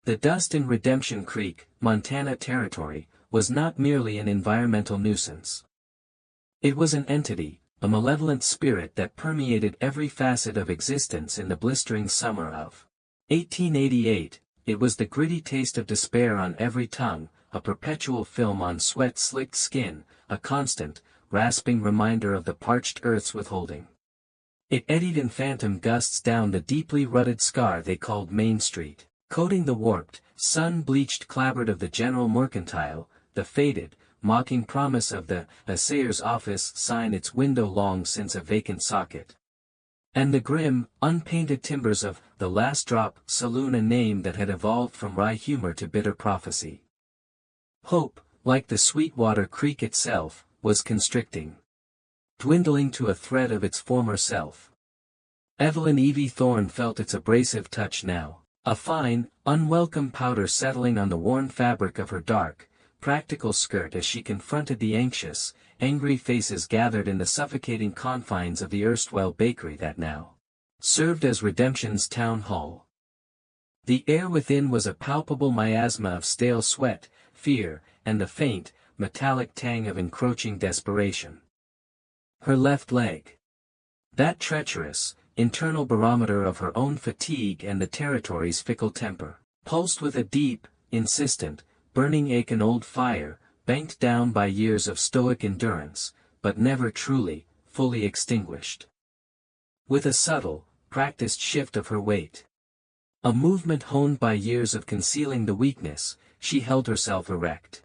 The dust in Redemption Creek, Montana Territory, was not merely an environmental nuisance. It was an entity, a malevolent spirit that permeated every facet of existence in the blistering summer of 1888. It was the gritty taste of despair on every tongue, a perpetual film on sweat-slicked skin, a constant, rasping reminder of the parched earth's withholding. It eddied in phantom gusts down the deeply rutted scar they called Main Street, coating the warped, sun-bleached clapboard of the General Mercantile, the faded, mocking promise of the assayer's office sign, its window long since a vacant socket. And the grim, unpainted timbers of the Last Drop Saloon, a name that had evolved from wry humor to bitter prophecy. Hope, like the Sweetwater Creek itself, was constricting, dwindling to a thread of its former self. Evelyn Evie Thorne felt its abrasive touch now, a fine, unwelcome powder settling on the worn fabric of her dark, practical skirt as she confronted the anxious, angry faces gathered in the suffocating confines of the erstwhile bakery that now served as Redemption's town hall. The air within was a palpable miasma of stale sweat, fear, and the faint, metallic tang of encroaching desperation. Her left leg, that treacherous, internal barometer of her own fatigue and the territory's fickle temper, pulsed with a deep, insistent, burning ache, an old fire, banked down by years of stoic endurance, but never truly, fully extinguished. With a subtle, practiced shift of her weight, a movement honed by years of concealing the weakness, she held herself erect.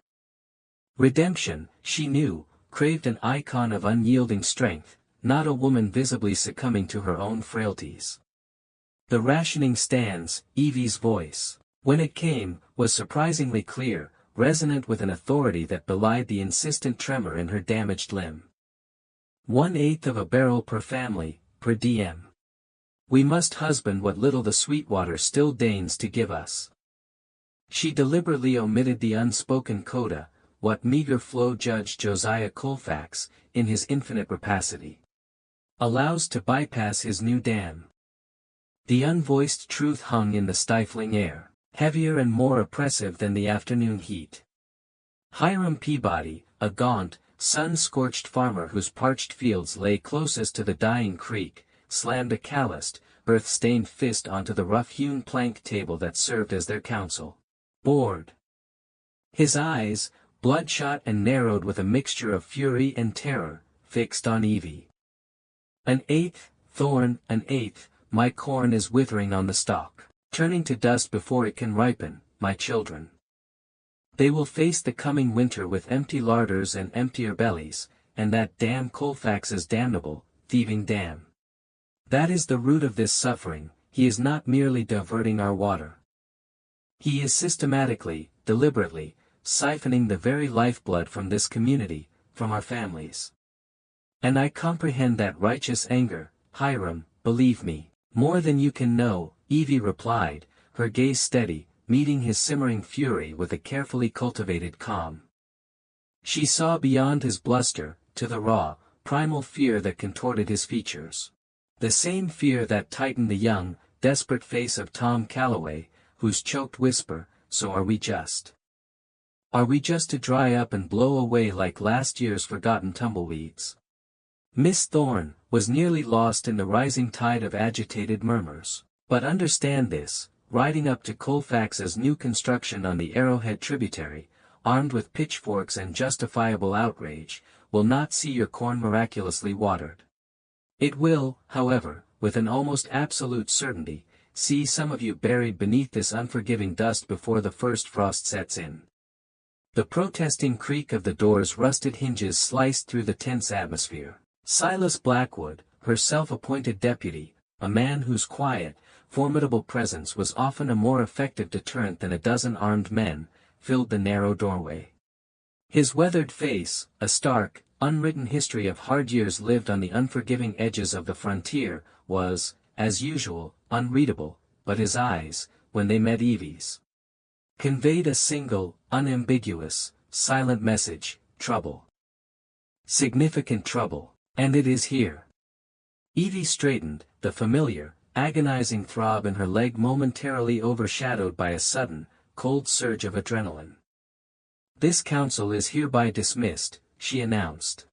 Redemption, she knew, craved an icon of unyielding strength, not a woman visibly succumbing to her own frailties. The rationing stands, Evie's voice, when it came, was surprisingly clear, resonant with an authority that belied the insistent tremor in her damaged limb. 1/8 of a barrel per family, per diem. We must husband what little the Sweetwater still deigns to give us. She deliberately omitted the unspoken coda, what meager flow Judge Josiah Colfax, in his infinite rapacity, allows to bypass his new dam. The unvoiced truth hung in the stifling air, heavier and more oppressive than the afternoon heat. Hiram Peabody, a gaunt, sun-scorched farmer whose parched fields lay closest to the dying creek, slammed a calloused, earth-stained fist onto the rough-hewn plank table that served as their council board. His eyes, bloodshot and narrowed with a mixture of fury and terror, fixed on Evie. "An eighth, Thorne, an eighth, my corn is withering on the stalk, turning to dust before it can ripen, my children. They will face the coming winter with empty larders and emptier bellies, and that damn Colfax's damnable, thieving dam. That is the root of this suffering. He is not merely diverting our water. He is systematically, deliberately, siphoning the very lifeblood from this community, from our families. And I comprehend that righteous anger, Hiram, believe me, more than you can know," Evie replied, her gaze steady, meeting his simmering fury with a carefully cultivated calm. She saw beyond his bluster, to the raw, primal fear that contorted his features. The same fear that tightened the young, desperate face of Tom Calloway, whose choked whisper, "So are we just? Are we just to dry up and blow away like last year's forgotten tumbleweeds?" Miss Thorne was nearly lost in the rising tide of agitated murmurs. But understand this, riding up to Colfax's new construction on the Arrowhead tributary, armed with pitchforks and justifiable outrage, will not see your corn miraculously watered. It will, however, with an almost absolute certainty, see some of you buried beneath this unforgiving dust before the first frost sets in. The protesting creak of the door's rusted hinges sliced through the tense atmosphere. Silas Blackwood, her self-appointed deputy, a man whose quiet, formidable presence was often a more effective deterrent than a dozen armed men, filled the narrow doorway. His weathered face, a stark, unwritten history of hard years lived on the unforgiving edges of the frontier, was, as usual, unreadable, but his eyes, when they met Evie's, conveyed a single, unambiguous, silent message: trouble. Significant trouble. And it is here. Evie straightened, the familiar, agonizing throb in her leg momentarily overshadowed by a sudden, cold surge of adrenaline. "This council is hereby dismissed," she announced.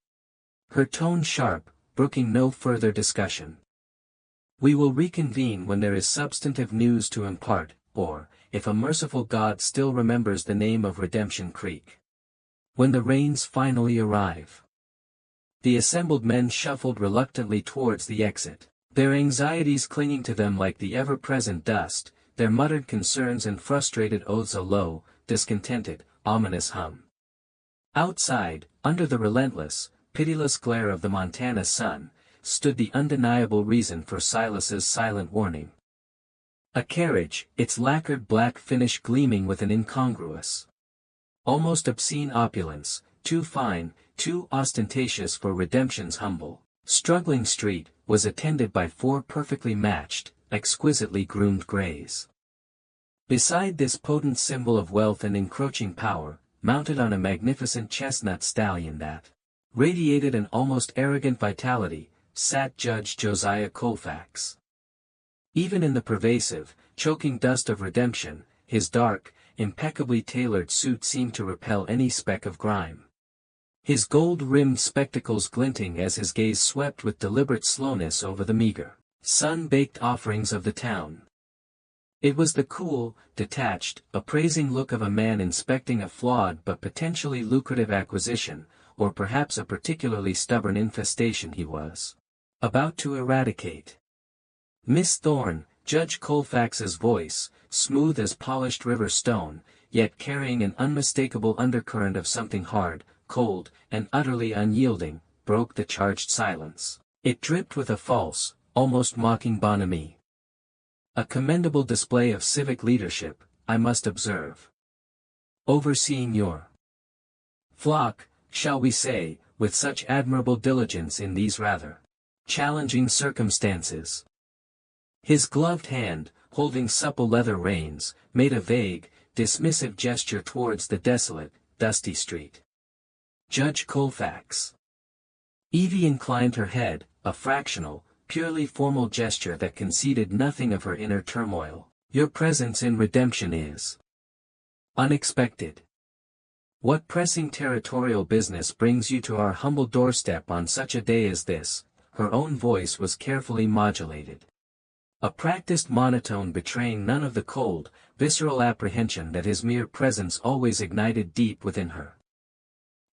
Her tone sharp, brooking no further discussion. "We will reconvene when there is substantive news to impart, or, if a merciful God still remembers the name of Redemption Creek. When the rains finally arrive." The assembled men shuffled reluctantly towards the exit, their anxieties clinging to them like the ever-present dust, their muttered concerns and frustrated oaths a low, discontented, ominous hum. Outside, under the relentless, pitiless glare of the Montana sun, stood the undeniable reason for Silas's silent warning. A carriage, its lacquered black finish gleaming with an incongruous, almost obscene opulence, too fine, too ostentatious for Redemption's humble, struggling street, was attended by 4 perfectly matched, exquisitely groomed greys. Beside this potent symbol of wealth and encroaching power, mounted on a magnificent chestnut stallion that radiated an almost arrogant vitality, sat Judge Josiah Colfax. Even in the pervasive, choking dust of redemption, his dark, impeccably tailored suit seemed to repel any speck of grime. His gold-rimmed spectacles glinting as his gaze swept with deliberate slowness over the meager, sun-baked offerings of the town. It was the cool, detached, appraising look of a man inspecting a flawed but potentially lucrative acquisition, or perhaps a particularly stubborn infestation he was about to eradicate. "Miss Thorne," Judge Colfax's voice, smooth as polished river stone, yet carrying an unmistakable undercurrent of something hard, cold, and utterly unyielding, broke the charged silence. It dripped with a false, almost mocking bonhomie. "A commendable display of civic leadership, I must observe. Overseeing your flock, shall we say, with such admirable diligence in these rather challenging circumstances." His gloved hand, holding supple leather reins, made a vague, dismissive gesture towards the desolate, dusty street. "Judge Colfax." Evie inclined her head, a fractional, purely formal gesture that conceded nothing of her inner turmoil. "Your presence in Redemption is unexpected. What pressing territorial business brings you to our humble doorstep on such a day as this?" Her own voice was carefully modulated, a practiced monotone betraying none of the cold, visceral apprehension that his mere presence always ignited deep within her.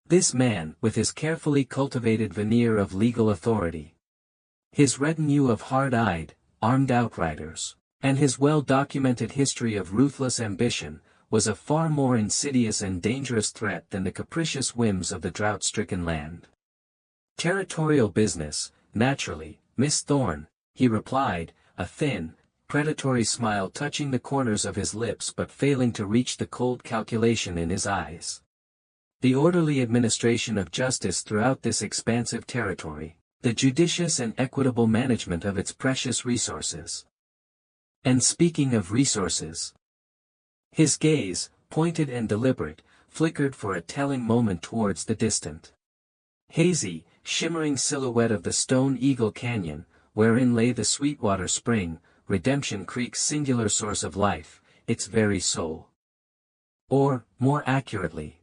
This man, with his carefully cultivated veneer of legal authority, his retinue of hard-eyed, armed outriders, and his well-documented history of ruthless ambition, was a far more insidious and dangerous threat than the capricious whims of the drought-stricken land. "Territorial business, naturally, Miss Thorne," he replied, a thin, predatory smile touching the corners of his lips but failing to reach the cold calculation in his eyes. "The orderly administration of justice throughout this expansive territory, the judicious and equitable management of its precious resources." And speaking of resources, his gaze, pointed and deliberate, flickered for a telling moment towards the distant, hazy, shimmering silhouette of the Stone Eagle Canyon, wherein lay the Sweetwater Spring, Redemption Creek's singular source of life, its very soul. Or, more accurately,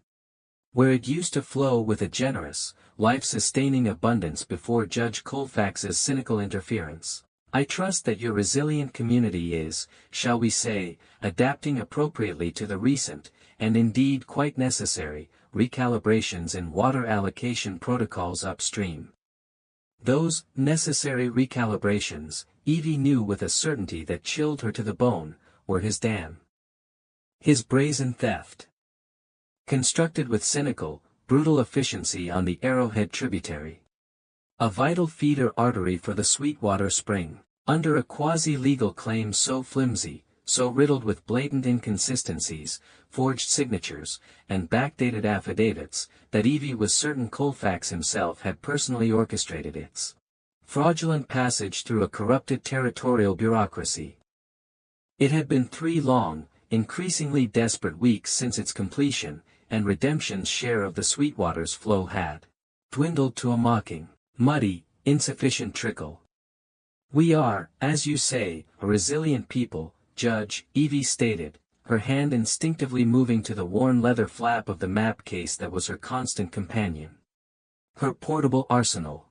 where it used to flow with a generous, life-sustaining abundance before Judge Colfax's cynical interference. "I trust that your resilient community is, shall we say, adapting appropriately to the recent, and indeed quite necessary, recalibrations in water allocation protocols upstream." Those necessary recalibrations, Evie knew with a certainty that chilled her to the bone, were his dam. His brazen theft, constructed with cynical, brutal efficiency on the Arrowhead tributary, a vital feeder artery for the Sweetwater Spring, under a quasi-legal claim so flimsy, so riddled with blatant inconsistencies, forged signatures, and backdated affidavits, that Evie was certain Colfax himself had personally orchestrated its fraudulent passage through a corrupted territorial bureaucracy. It had been 3 long, increasingly desperate weeks since its completion, and Redemption's share of the Sweetwater's flow had dwindled to a mocking, muddy, insufficient trickle. We are, as you say, a resilient people, Judge, Evie stated, her hand instinctively moving to the worn leather flap of the map case that was her constant companion. Her portable arsenal.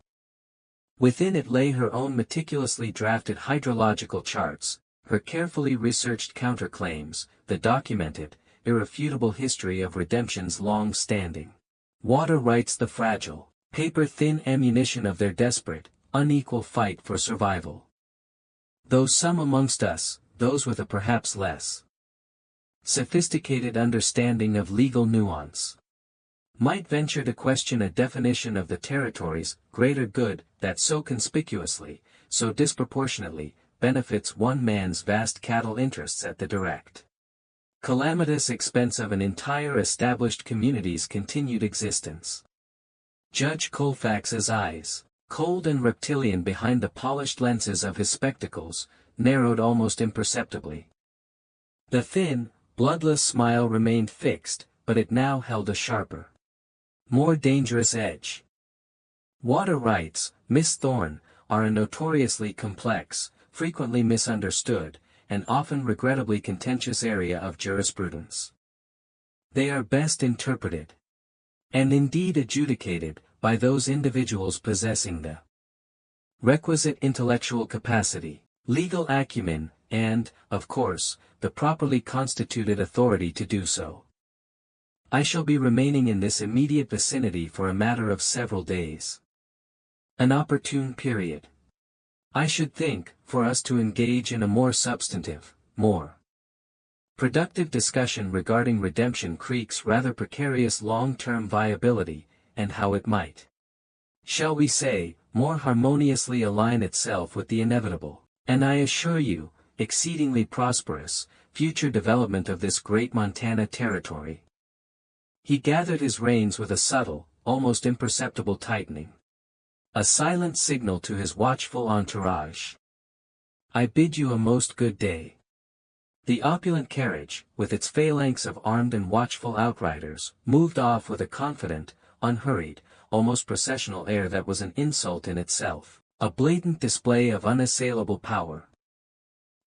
Within it lay her own meticulously drafted hydrological charts, her carefully researched counterclaims, the documented, irrefutable history of redemption's long-standing. Water rights, the fragile, paper-thin ammunition of their desperate, unequal fight for survival. Though some amongst us, those with a perhaps less sophisticated understanding of legal nuance, might venture to question a definition of the territory's greater good that so conspicuously, so disproportionately, benefits one man's vast cattle interests at the direct, calamitous expense of an entire established community's continued existence. Judge Colfax's eyes, cold and reptilian behind the polished lenses of his spectacles, narrowed almost imperceptibly. The thin, bloodless smile remained fixed, but it now held a sharper, more dangerous edge. Water rights, Miss Thorne, are a notoriously complex, frequently misunderstood, and often regrettably contentious area of jurisprudence. They are best interpreted, and indeed adjudicated, by those individuals possessing the requisite intellectual capacity, legal acumen, and, of course, the properly constituted authority to do so. I shall be remaining in this immediate vicinity for a matter of several days. An opportune period, I should think, for us to engage in a more substantive, more productive discussion regarding Redemption Creek's rather precarious long-term viability, and how it might, shall we say, more harmoniously align itself with the inevitable, and I assure you, exceedingly prosperous, future development of this great Montana territory. He gathered his reins with a subtle, almost imperceptible tightening. A silent signal to his watchful entourage. I bid you a most good day. The opulent carriage, with its phalanx of armed and watchful outriders, moved off with a confident, unhurried, almost processional air that was an insult in itself, a blatant display of unassailable power.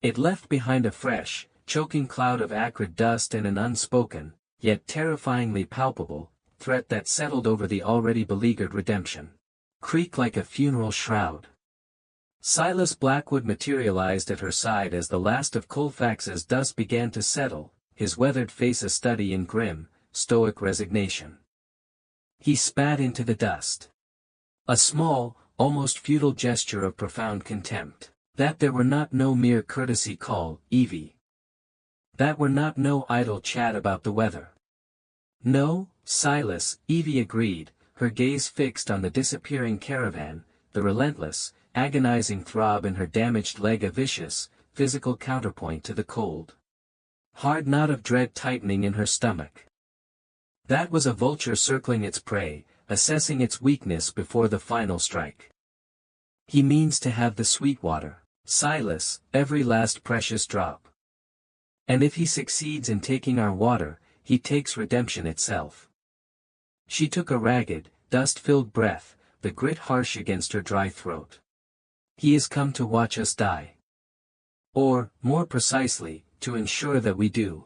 It left behind a fresh, choking cloud of acrid dust and an unspoken, yet terrifyingly palpable, threat that settled over the already beleaguered Redemption Creek like a funeral shroud. Silas Blackwood materialized at her side as the last of Colfax's dust began to settle, his weathered face a study in grim, stoic resignation. He spat into the dust. A small, almost futile gesture of profound contempt. That there were not no mere courtesy call, Evie. That were not no idle chat about the weather. No, Silas, Evie agreed, her gaze fixed on the disappearing caravan, the relentless, agonizing throb in her damaged leg a vicious, physical counterpoint to the cold, hard knot of dread tightening in her stomach. That was a vulture circling its prey, assessing its weakness before the final strike. He means to have the sweet water, Silas, every last precious drop. And if he succeeds in taking our water, he takes redemption itself. She took a ragged, dust-filled breath, the grit harsh against her dry throat. He has come to watch us die. Or, more precisely, to ensure that we do.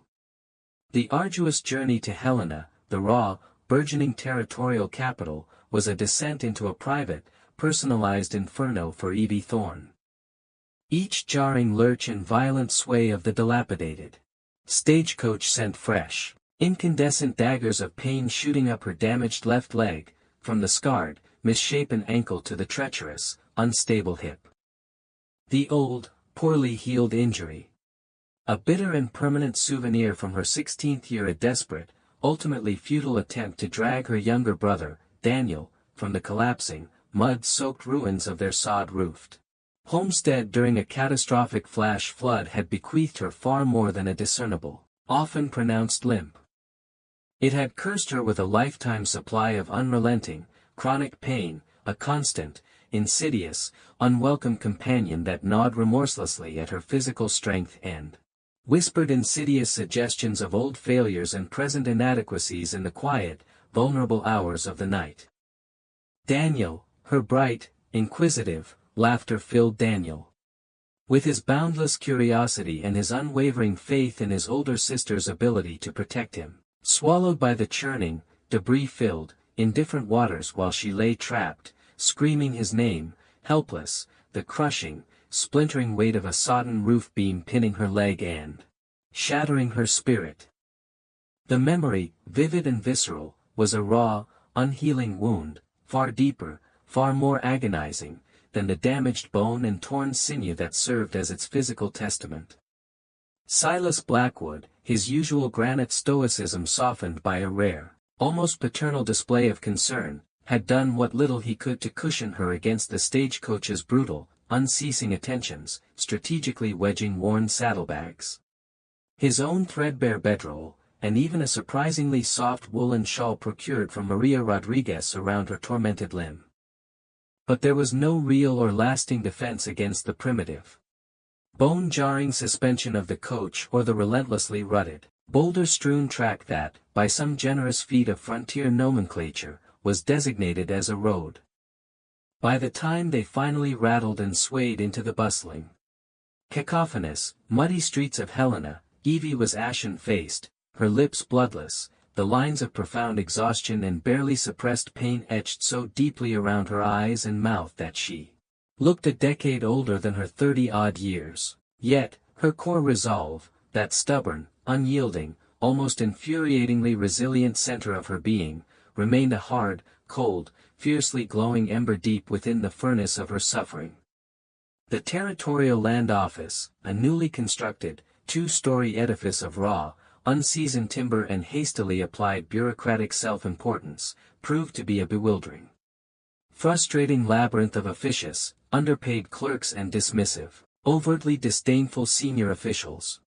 The arduous journey to Helena, the raw, burgeoning territorial capital, was a descent into a private, personalized inferno for Evie Thorne. Each jarring lurch and violent sway of the dilapidated stagecoach sent fresh, incandescent daggers of pain shooting up her damaged left leg, from the scarred, misshapen ankle to the treacherous, unstable hip. The old, poorly healed injury. A bitter and permanent souvenir from her 16th year, a desperate, ultimately futile attempt to drag her younger brother, Daniel, from the collapsing, mud-soaked ruins of their sod-roofed homestead during a catastrophic flash flood had bequeathed her far more than a discernible, often pronounced limp. It had cursed her with a lifetime supply of unrelenting, chronic pain, a constant, insidious, unwelcome companion that gnawed remorselessly at her physical strength and whispered insidious suggestions of old failures and present inadequacies in the quiet, vulnerable hours of the night. Daniel, her bright, inquisitive, laughter-filled Daniel, With his boundless curiosity and his unwavering faith in his older sister's ability to protect him, swallowed by the churning, debris-filled, indifferent waters while she lay trapped, screaming his name, helpless, the crushing, splintering weight of a sodden roof beam pinning her leg and shattering her spirit. The memory, vivid and visceral, was a raw, unhealing wound, far deeper, far more agonizing, than the damaged bone and torn sinew that served as its physical testament. Silas Blackwood, his usual granite stoicism softened by a rare, almost paternal display of concern, had done what little he could to cushion her against the stagecoach's brutal, unceasing attentions, strategically wedging worn saddlebags. His own threadbare bedroll, and even a surprisingly soft woolen shawl procured from Maria Rodriguez around her tormented limb. But there was no real or lasting defense against the primitive, bone-jarring suspension of the coach or the relentlessly rutted, boulder-strewn track that, by some generous feat of frontier nomenclature, was designated as a road. By the time they finally rattled and swayed into the bustling, cacophonous, muddy streets of Helena, Evie was ashen-faced, her lips bloodless, the lines of profound exhaustion and barely suppressed pain etched so deeply around her eyes and mouth that she looked a decade older than her 30-odd years. Yet, her core resolve, that stubborn, unyielding, almost infuriatingly resilient center of her being, remained a hard, cold, fiercely glowing ember deep within the furnace of her suffering. The Territorial Land Office, a newly constructed, two-story edifice of raw, unseasoned timber and hastily applied bureaucratic self-importance, proved to be a bewildering, frustrating labyrinth of officious, underpaid clerks and dismissive, overtly disdainful senior officials.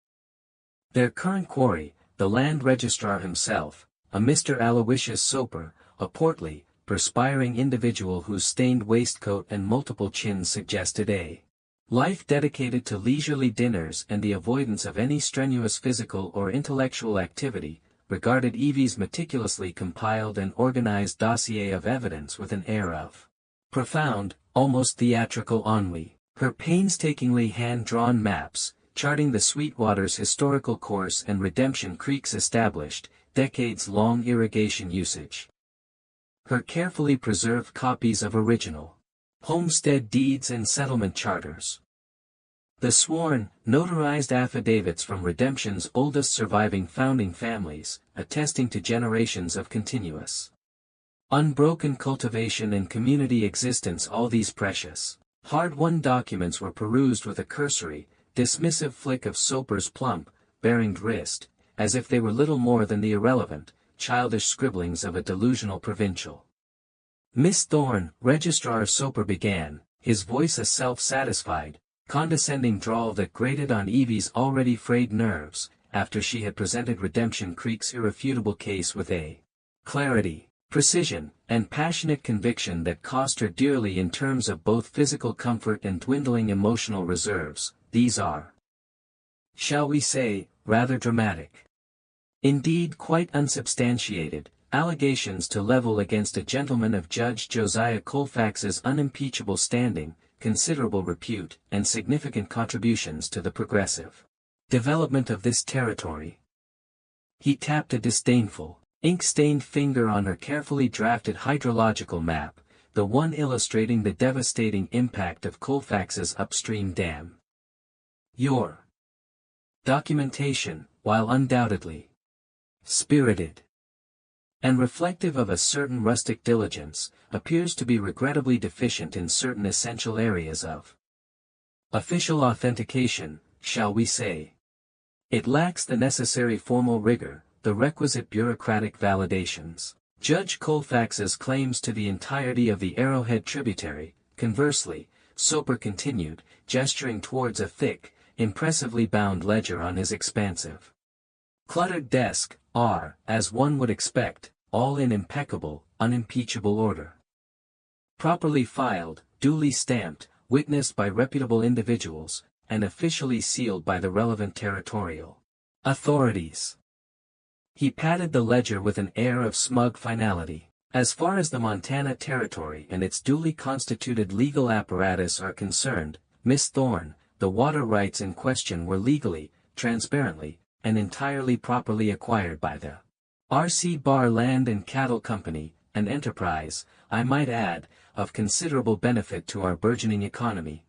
Their current quarry, the land registrar himself, a Mr. Aloysius Soper, a portly, perspiring individual whose stained waistcoat and multiple chins suggested a life dedicated to leisurely dinners and the avoidance of any strenuous physical or intellectual activity, regarded Evie's meticulously compiled and organized dossier of evidence with an air of profound, almost theatrical ennui. Her painstakingly hand-drawn maps, charting the Sweetwater's historical course and Redemption Creek's established, decades-long irrigation usage. Her carefully preserved copies of original homestead deeds and settlement charters. The sworn, notarized affidavits from Redemption's oldest surviving founding families, attesting to generations of continuous, unbroken cultivation and community existence. All these precious, hard-won documents were perused with a cursory, dismissive flick of Soper's plump, bearinged wrist, as if they were little more than the irrelevant, childish scribblings of a delusional provincial. "Miss Thorne," Registrar Soper began, his voice a self-satisfied, condescending drawl that grated on Evie's already frayed nerves, after she had presented Redemption Creek's irrefutable case with a clarity, precision, and passionate conviction that cost her dearly in terms of both physical comfort and dwindling emotional reserves. These are, shall we say, rather dramatic, indeed quite unsubstantiated, allegations to level against a gentleman of Judge Josiah Colfax's unimpeachable standing, considerable repute, and significant contributions to the progressive development of this territory. He tapped a disdainful, ink-stained finger on her carefully drafted hydrological map, the one illustrating the devastating impact of Colfax's upstream dam. Your documentation, while undoubtedly spirited and reflective of a certain rustic diligence, appears to be regrettably deficient in certain essential areas of official authentication, shall we say. It lacks the necessary formal rigor, the requisite bureaucratic validations. Judge Colfax's claims to the entirety of the Arrowhead tributary, conversely, Soper continued, gesturing towards a thick, impressively bound ledger on his expansive, cluttered desk, are, as one would expect, all in impeccable, unimpeachable order. Properly filed, duly stamped, witnessed by reputable individuals, and officially sealed by the relevant territorial authorities. He patted the ledger with an air of smug finality. As far as the Montana Territory and its duly constituted legal apparatus are concerned, Miss Thorne, the water rights in question were legally, transparently, and entirely properly acquired by the R.C. Barr Land and Cattle Company, an enterprise, I might add, of considerable benefit to our burgeoning economy.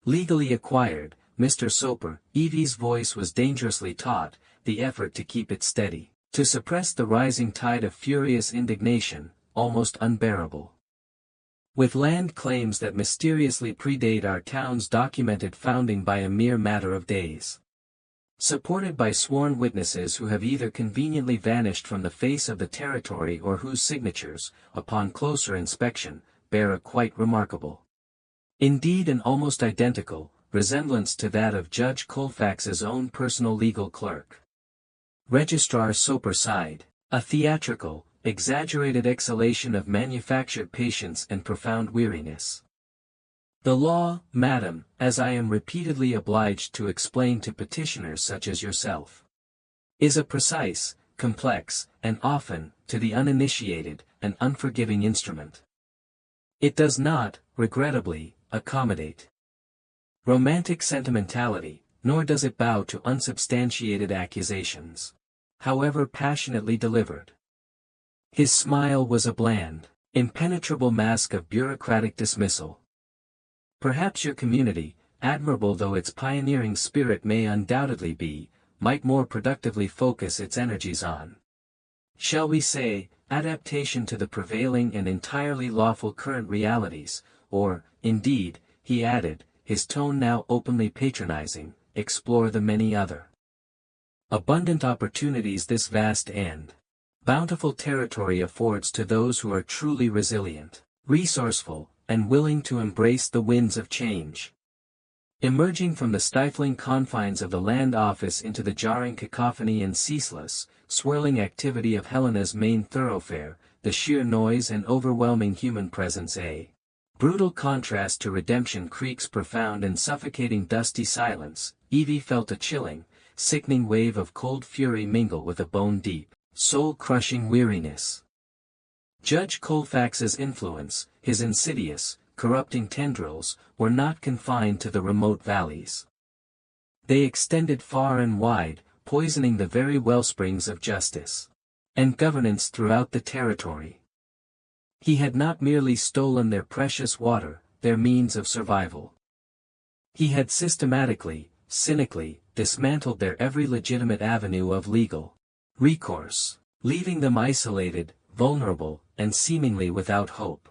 Legally acquired, Mr. Soper, Evie's voice was dangerously taut, the effort to keep it steady, to suppress the rising tide of furious indignation, almost unbearable. With land claims that mysteriously predate our town's documented founding by a mere matter of days. Supported by sworn witnesses who have either conveniently vanished from the face of the territory or whose signatures, upon closer inspection, bear a quite remarkable, indeed an almost identical, resemblance to that of Judge Colfax's own personal legal clerk. Registrar Soper sighed, a theatrical, exaggerated exhalation of manufactured patience and profound weariness. The law, madam, as I am repeatedly obliged to explain to petitioners such as yourself, is a precise, complex, and often, to the uninitiated, an unforgiving instrument. It does not, regrettably, accommodate romantic sentimentality, nor does it bow to unsubstantiated accusations, however passionately delivered. His smile was a bland, impenetrable mask of bureaucratic dismissal. Perhaps your community, admirable though its pioneering spirit may undoubtedly be, might more productively focus its energies on, shall we say, adaptation to the prevailing and entirely lawful current realities, or, indeed, he added, his tone now openly patronizing, explore the many other abundant opportunities this vast and bountiful territory affords to those who are truly resilient, resourceful, and willing to embrace the winds of change. Emerging from the stifling confines of the land office into the jarring cacophony and ceaseless, swirling activity of Helena's main thoroughfare, the sheer noise and overwhelming human presence a brutal contrast to Redemption Creek's profound and suffocating dusty silence, Evie felt a chilling, sickening wave of cold fury mingle with a bone-deep, soul-crushing weariness. Judge Colfax's influence, his insidious, corrupting tendrils, were not confined to the remote valleys. They extended far and wide, poisoning the very wellsprings of justice and governance throughout the territory. He had not merely stolen their precious water, their means of survival. He had systematically, cynically, dismantled their every legitimate avenue of legal recourse, leaving them isolated, vulnerable, and seemingly without hope.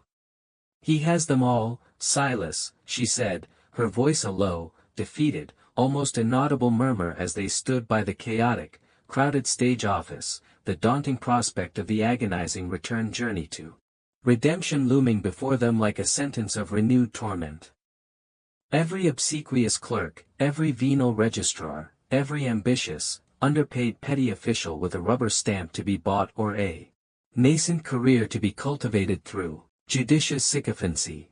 He has them all, Silas, she said, her voice a low, defeated, almost inaudible murmur as they stood by the chaotic, crowded stage office, the daunting prospect of the agonizing return journey to redemption looming before them like a sentence of renewed torment. Every obsequious clerk, every venal registrar, every ambitious, underpaid petty official with a rubber stamp to be bought or a nascent career to be cultivated through judicious sycophancy.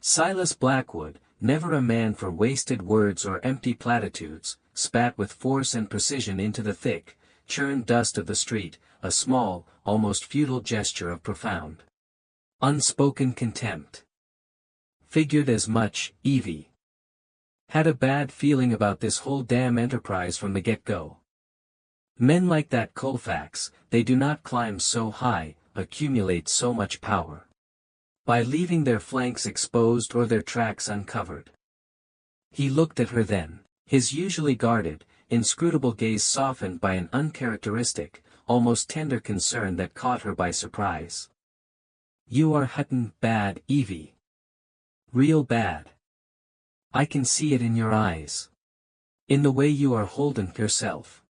Silas Blackwood, never a man for wasted words or empty platitudes, spat with force and precision into the thick, churned dust of the street, a small, almost futile gesture of profound, unspoken contempt. Figured as much, Evie had a bad feeling about this whole damn enterprise from the get-go. Men like that Colfax, they do not climb so high, accumulate so much power, by leaving their flanks exposed or their tracks uncovered. He looked at her then, his usually guarded, inscrutable gaze softened by an uncharacteristic, almost tender concern that caught her by surprise. You are hutton bad, Evie. Real bad. I can see it in your eyes. In the way you are holding yourself.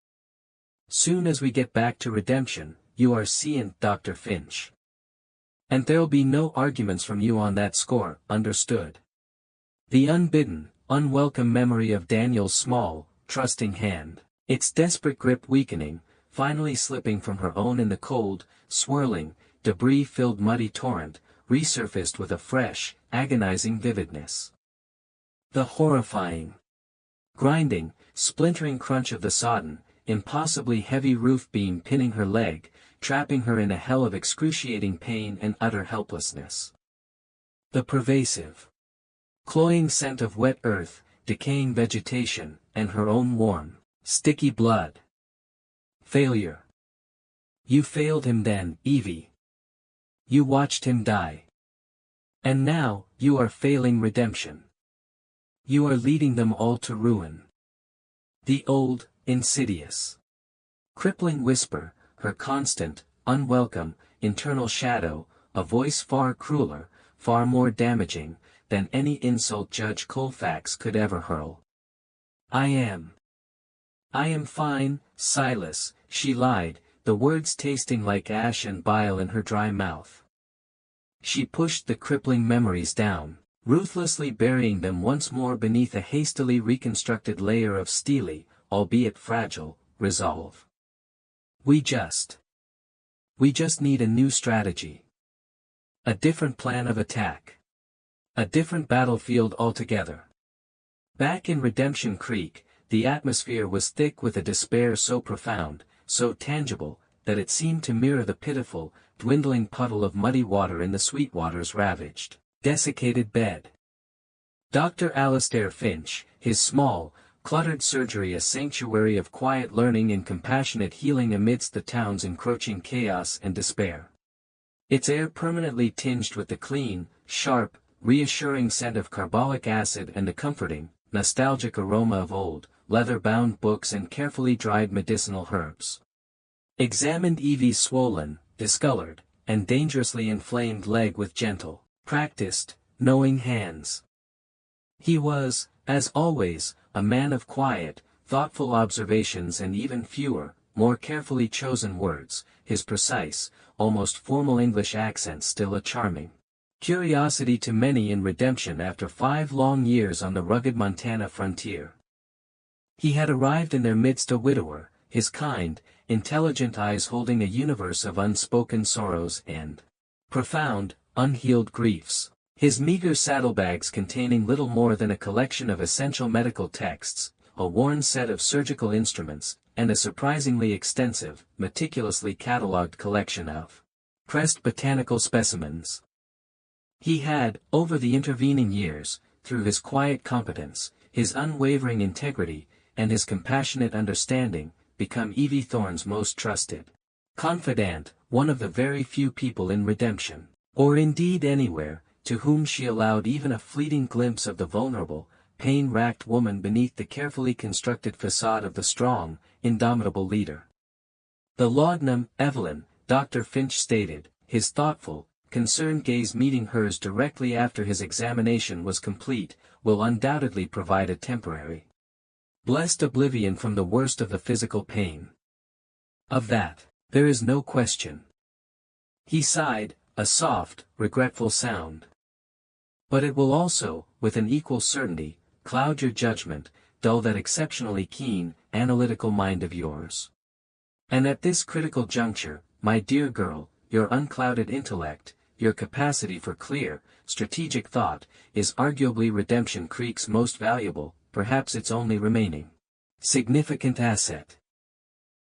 Soon as we get back to redemption, you are seeing Dr. Finch. And there'll be no arguments from you on that score, understood? The unbidden, unwelcome memory of Daniel's small, trusting hand, its desperate grip weakening, finally slipping from her own in the cold, swirling, debris-filled muddy torrent, resurfaced with a fresh, agonizing vividness. The horrifying, grinding, splintering crunch of the sodden, impossibly heavy roof beam pinning her leg, trapping her in a hell of excruciating pain and utter helplessness. The pervasive, cloying scent of wet earth, decaying vegetation, and her own warm, sticky blood. Failure. You failed him then, Evie. You watched him die. And now, you are failing redemption. You are leading them all to ruin. The old, insidious, crippling whisper, her constant, unwelcome, internal shadow, a voice far crueler, far more damaging, than any insult Judge Colfax could ever hurl. I am fine, Silas, she lied, the words tasting like ash and bile in her dry mouth. She pushed the crippling memories down, ruthlessly burying them once more beneath a hastily reconstructed layer of steely, albeit fragile, resolve. We just need a new strategy. A different plan of attack. A different battlefield altogether. Back in Redemption Creek, the atmosphere was thick with a despair so profound, so tangible, that it seemed to mirror the pitiful, dwindling puddle of muddy water in the Sweetwater's ravaged, desiccated bed. Dr. Alastair Finch, his small, cluttered surgery a sanctuary of quiet learning and compassionate healing amidst the town's encroaching chaos and despair. Its air permanently tinged with the clean, sharp, reassuring scent of carbolic acid and the comforting, nostalgic aroma of old, leather-bound books and carefully dried medicinal herbs. Examined Evie's swollen, discolored, and dangerously inflamed leg with gentle, practiced, knowing hands. He was, as always, a man of quiet, thoughtful observations and even fewer, more carefully chosen words, his precise, almost formal English accent still a charming curiosity to many in Redemption after 5 long years on the rugged Montana frontier. He had arrived in their midst a widower, his kind, intelligent eyes holding a universe of unspoken sorrows and profound, unhealed griefs, his meager saddlebags containing little more than a collection of essential medical texts, a worn set of surgical instruments, and a surprisingly extensive, meticulously catalogued collection of pressed botanical specimens. He had, over the intervening years, through his quiet competence, his unwavering integrity, and his compassionate understanding, become Evie Thorne's most trusted confidant, one of the very few people in Redemption, or indeed anywhere, to whom she allowed even a fleeting glimpse of the vulnerable, pain-racked woman beneath the carefully constructed facade of the strong, indomitable leader. The laudanum, Evelyn, Dr. Finch stated, his thoughtful, concerned gaze meeting hers directly after his examination was complete, will undoubtedly provide a temporary, blessed oblivion from the worst of the physical pain. Of that, there is no question. He sighed, a soft, regretful sound. But it will also, with an equal certainty, cloud your judgment, dull that exceptionally keen, analytical mind of yours. And at this critical juncture, my dear girl, your unclouded intellect, your capacity for clear, strategic thought, is arguably Redemption Creek's most valuable, perhaps its only remaining, significant asset.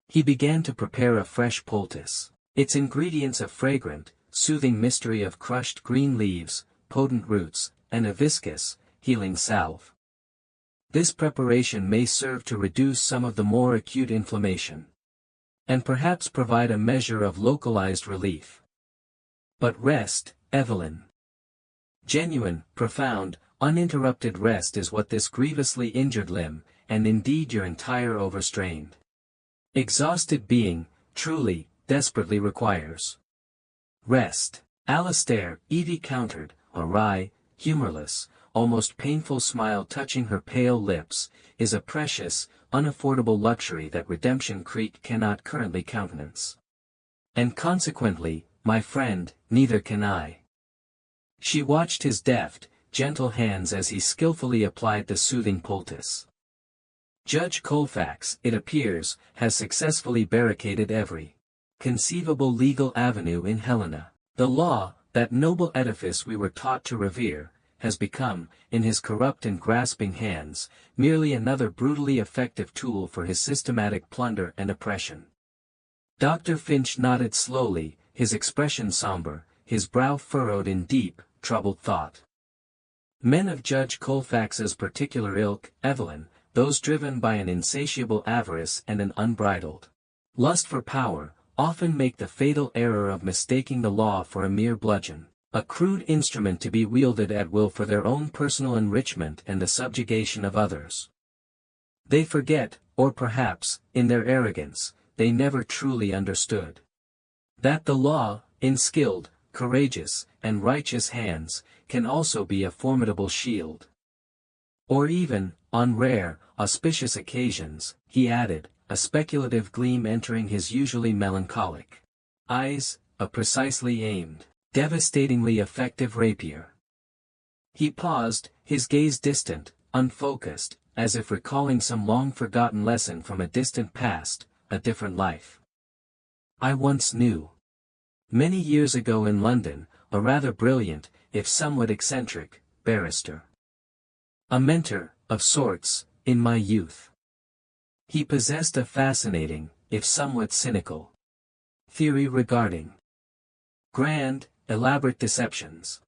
He began to prepare a fresh poultice, its ingredients a fragrant, soothing mystery of crushed green leaves, potent roots, and a viscous, healing salve. This preparation may serve to reduce some of the more acute inflammation, and perhaps provide a measure of localized relief. But rest, Evelyn. Genuine, profound, uninterrupted rest is what this grievously injured limb, and indeed your entire overstrained, exhausted being, truly, desperately requires. Rest. Alastair, Evie countered, a wry, humorless, almost painful smile touching her pale lips, is a precious, unaffordable luxury that Redemption Creek cannot currently countenance. And consequently, my friend, neither can I. She watched his deft, gentle hands as he skillfully applied the soothing poultice. Judge Colfax, it appears, has successfully barricaded every conceivable legal avenue in Helena. The law, that noble edifice we were taught to revere, has become, in his corrupt and grasping hands, merely another brutally effective tool for his systematic plunder and oppression. Dr. Finch nodded slowly, his expression somber, his brow furrowed in deep, troubled thought. Men of Judge Colfax's particular ilk, Evelyn, those driven by an insatiable avarice and an unbridled lust for power, often make the fatal error of mistaking the law for a mere bludgeon, a crude instrument to be wielded at will for their own personal enrichment and the subjugation of others. They forget, or perhaps, in their arrogance, they never truly understood that the law, in skilled, courageous, and righteous hands, can also be a formidable shield. Or even, on rare, auspicious occasions, he added, a speculative gleam entering his usually melancholic eyes, a precisely aimed, devastatingly effective rapier. He paused, his gaze distant, unfocused, as if recalling some long-forgotten lesson from a distant past, a different life. I once knew, many years ago in London, a rather brilliant, if somewhat eccentric, barrister. A mentor, of sorts, in my youth. He possessed a fascinating, if somewhat cynical, theory regarding grand, elaborate deceptions.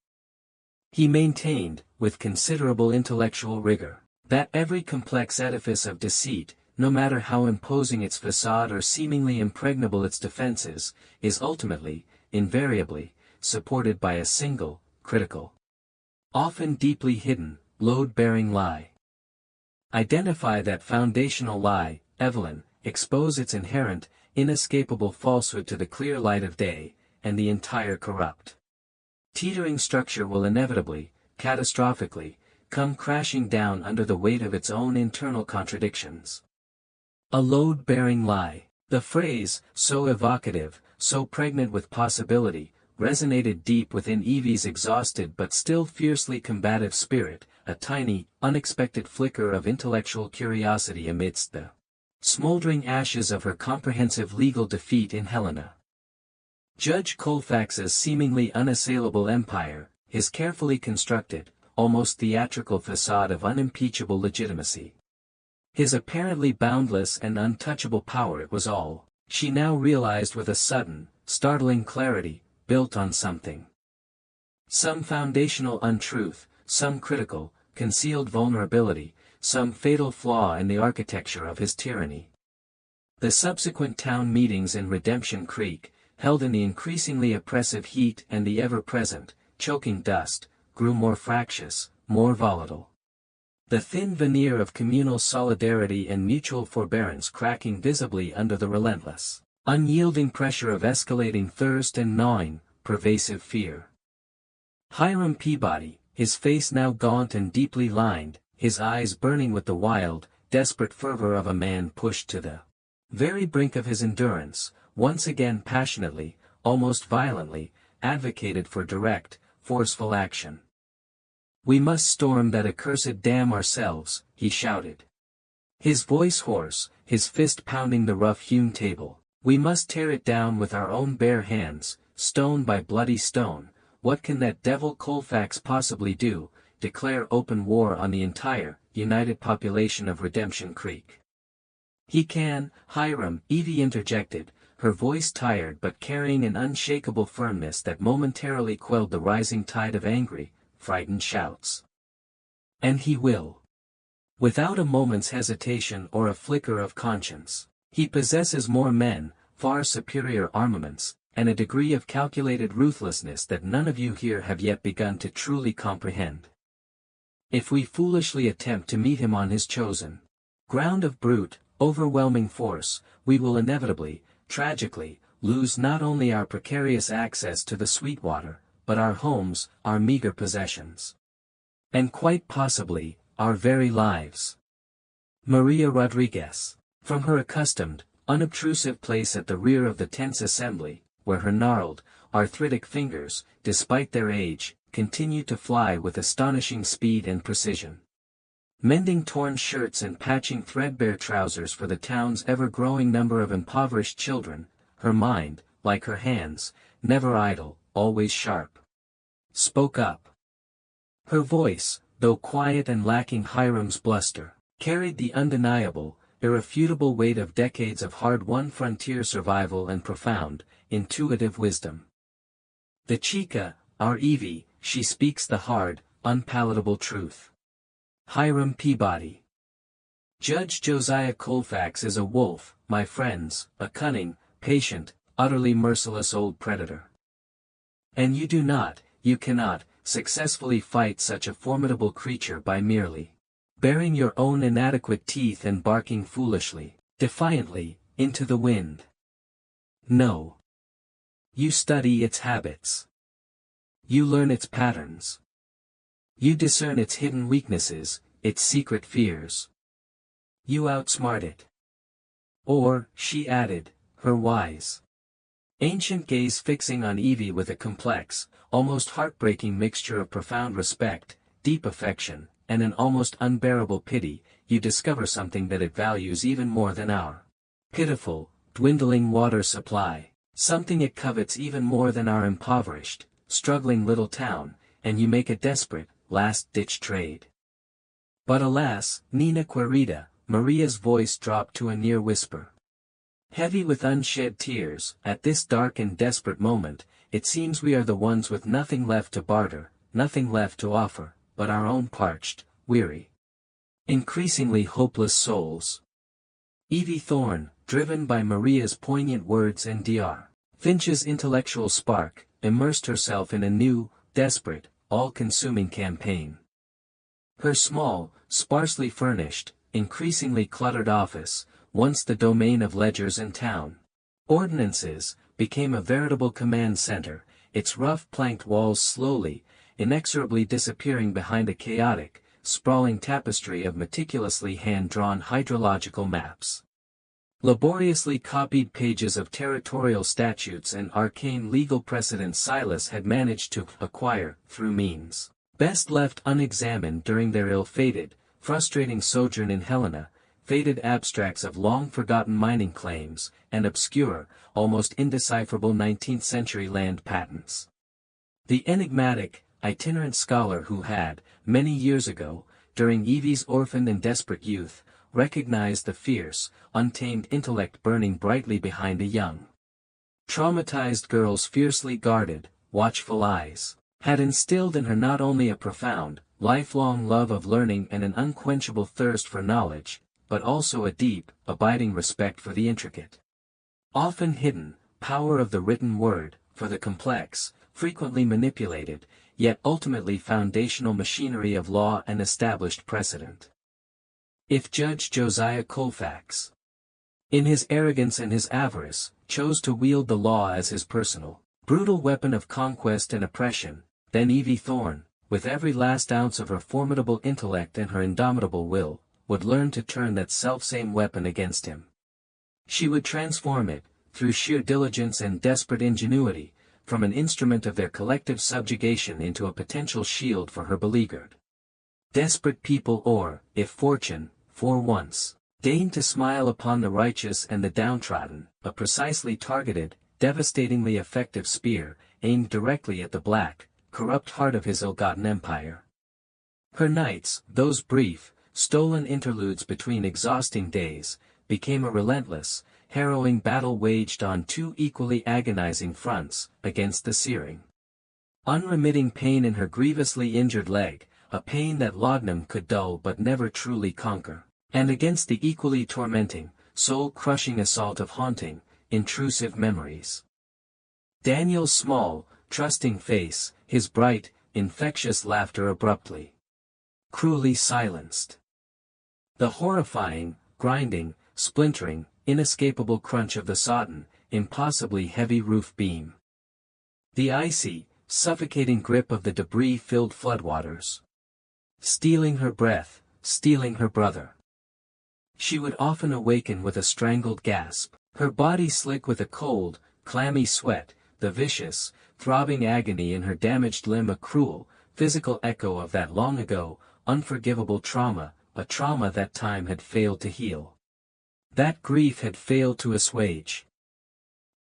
He maintained, with considerable intellectual rigor, that every complex edifice of deceit, no matter how imposing its facade or seemingly impregnable its defenses, is ultimately, invariably, supported by a single, critical, often deeply hidden, load-bearing lie. Identify that foundational lie, Evelyn, expose its inherent, inescapable falsehood to the clear light of day, and the entire corrupt, teetering structure will inevitably, catastrophically, come crashing down under the weight of its own internal contradictions. A load-bearing lie. The phrase, so evocative, so pregnant with possibility, resonated deep within Evie's exhausted but still fiercely combative spirit, a tiny, unexpected flicker of intellectual curiosity amidst the smoldering ashes of her comprehensive legal defeat in Helena. Judge Colfax's seemingly unassailable empire, his carefully constructed, almost theatrical facade of unimpeachable legitimacy. His apparently boundless and untouchable power, it was all, she now realized with a sudden, startling clarity, built on something. Some foundational untruth, some critical, concealed vulnerability, some fatal flaw in the architecture of his tyranny. The subsequent town meetings in Redemption Creek, held in the increasingly oppressive heat and the ever-present, choking dust, grew more fractious, more volatile. The thin veneer of communal solidarity and mutual forbearance cracking visibly under the relentless, unyielding pressure of escalating thirst and gnawing, pervasive fear. Hiram Peabody, his face now gaunt and deeply lined, his eyes burning with the wild, desperate fervor of a man pushed to the very brink of his endurance, once again passionately, almost violently, advocated for direct, forceful action. "We must storm that accursed dam ourselves," he shouted. His voice hoarse, his fist pounding the rough-hewn table. "We must tear it down with our own bare hands, stone by bloody stone. What can that devil Colfax possibly do? Declare open war on the entire, united population of Redemption Creek." "He can, Hiram," Evie interjected, her voice tired but carrying an unshakable firmness that momentarily quelled the rising tide of angry, frightened shouts. "And he will. Without a moment's hesitation or a flicker of conscience. He possesses more men, far superior armaments, and a degree of calculated ruthlessness that none of you here have yet begun to truly comprehend. If we foolishly attempt to meet him on his chosen ground of brute, overwhelming force, we will inevitably, tragically, lose not only our precarious access to the Sweetwater, but our homes, our meager possessions. And quite possibly, our very lives." Maria Rodriguez, from her accustomed, unobtrusive place at the rear of the tense assembly, where her gnarled, arthritic fingers, despite their age, continued to fly with astonishing speed and precision, mending torn shirts and patching threadbare trousers for the town's ever-growing number of impoverished children, her mind, like her hands, never idle, always sharp, spoke up. Her voice, though quiet and lacking Hiram's bluster, carried the undeniable, irrefutable weight of decades of hard-won frontier survival and profound, intuitive wisdom. "The chica, our Evie, she speaks the hard, unpalatable truth. Hiram Peabody. Judge Josiah Colfax is a wolf, my friends, a cunning, patient, utterly merciless old predator. And you cannot, successfully fight such a formidable creature by merely baring your own inadequate teeth and barking foolishly, defiantly, into the wind. No. You study its habits. You learn its patterns. You discern its hidden weaknesses, its secret fears. You outsmart it. Or, she added, her wise, ancient gaze fixing on Evie with a complex, almost heartbreaking mixture of profound respect, deep affection, and an almost unbearable pity, you discover something that it values even more than our pitiful, dwindling water supply, something it covets even more than our impoverished, struggling little town, and you make a desperate, last-ditch trade. But alas, Nina Querida, Maria's voice dropped to a near whisper. Heavy with unshed tears, at this dark and desperate moment, it seems we are the ones with nothing left to barter, nothing left to offer, but our own parched, weary, increasingly hopeless souls. Evie Thorne, driven by Maria's poignant words and Dr. Finch's intellectual spark, immersed herself in a new, desperate, all-consuming campaign. Her small, sparsely furnished, increasingly cluttered office, once the domain of ledgers and town ordinances, became a veritable command center, its rough planked walls slowly, inexorably disappearing behind a chaotic, sprawling tapestry of meticulously hand-drawn hydrological maps. Laboriously copied pages of territorial statutes and arcane legal precedents Silas had managed to acquire, through means best left unexamined during their ill-fated, frustrating sojourn in Helena, faded abstracts of long-forgotten mining claims, and obscure, almost indecipherable 19th-century land patents. The enigmatic, itinerant scholar who had, many years ago, during Evie's orphaned and desperate youth, recognized the fierce, untamed intellect burning brightly behind a young, traumatized girl's fiercely guarded, watchful eyes, had instilled in her not only a profound, lifelong love of learning and an unquenchable thirst for knowledge, but also a deep, abiding respect for the intricate, often hidden, power of the written word, for the complex, frequently manipulated, yet ultimately foundational machinery of law and established precedent. If Judge Josiah Colfax, in his arrogance and his avarice, chose to wield the law as his personal, brutal weapon of conquest and oppression, then Evie Thorne, with every last ounce of her formidable intellect and her indomitable will, would learn to turn that selfsame weapon against him. She would transform it, through sheer diligence and desperate ingenuity, from an instrument of their collective subjugation into a potential shield for her beleaguered, desperate people or, if fortune, for once, deigned to smile upon the righteous and the downtrodden, a precisely targeted, devastatingly effective spear, aimed directly at the black, corrupt heart of his ill-gotten empire. Her nights, those brief, stolen interludes between exhausting days, became a relentless, harrowing battle waged on two equally agonizing fronts, against the searing, unremitting pain in her grievously injured leg, a pain that laudanum could dull but never truly conquer, and against the equally tormenting, soul-crushing assault of haunting, intrusive memories. Daniel's small, trusting face, his bright, infectious laughter abruptly, cruelly silenced. The horrifying, grinding, splintering, inescapable crunch of the sodden, impossibly heavy roof beam. The icy, suffocating grip of the debris-filled floodwaters. Stealing her breath, stealing her brother. She would often awaken with a strangled gasp, her body slick with a cold, clammy sweat, the vicious, throbbing agony in her damaged limb a cruel, physical echo of that long-ago, unforgivable trauma, a trauma that time had failed to heal. That grief had failed to assuage.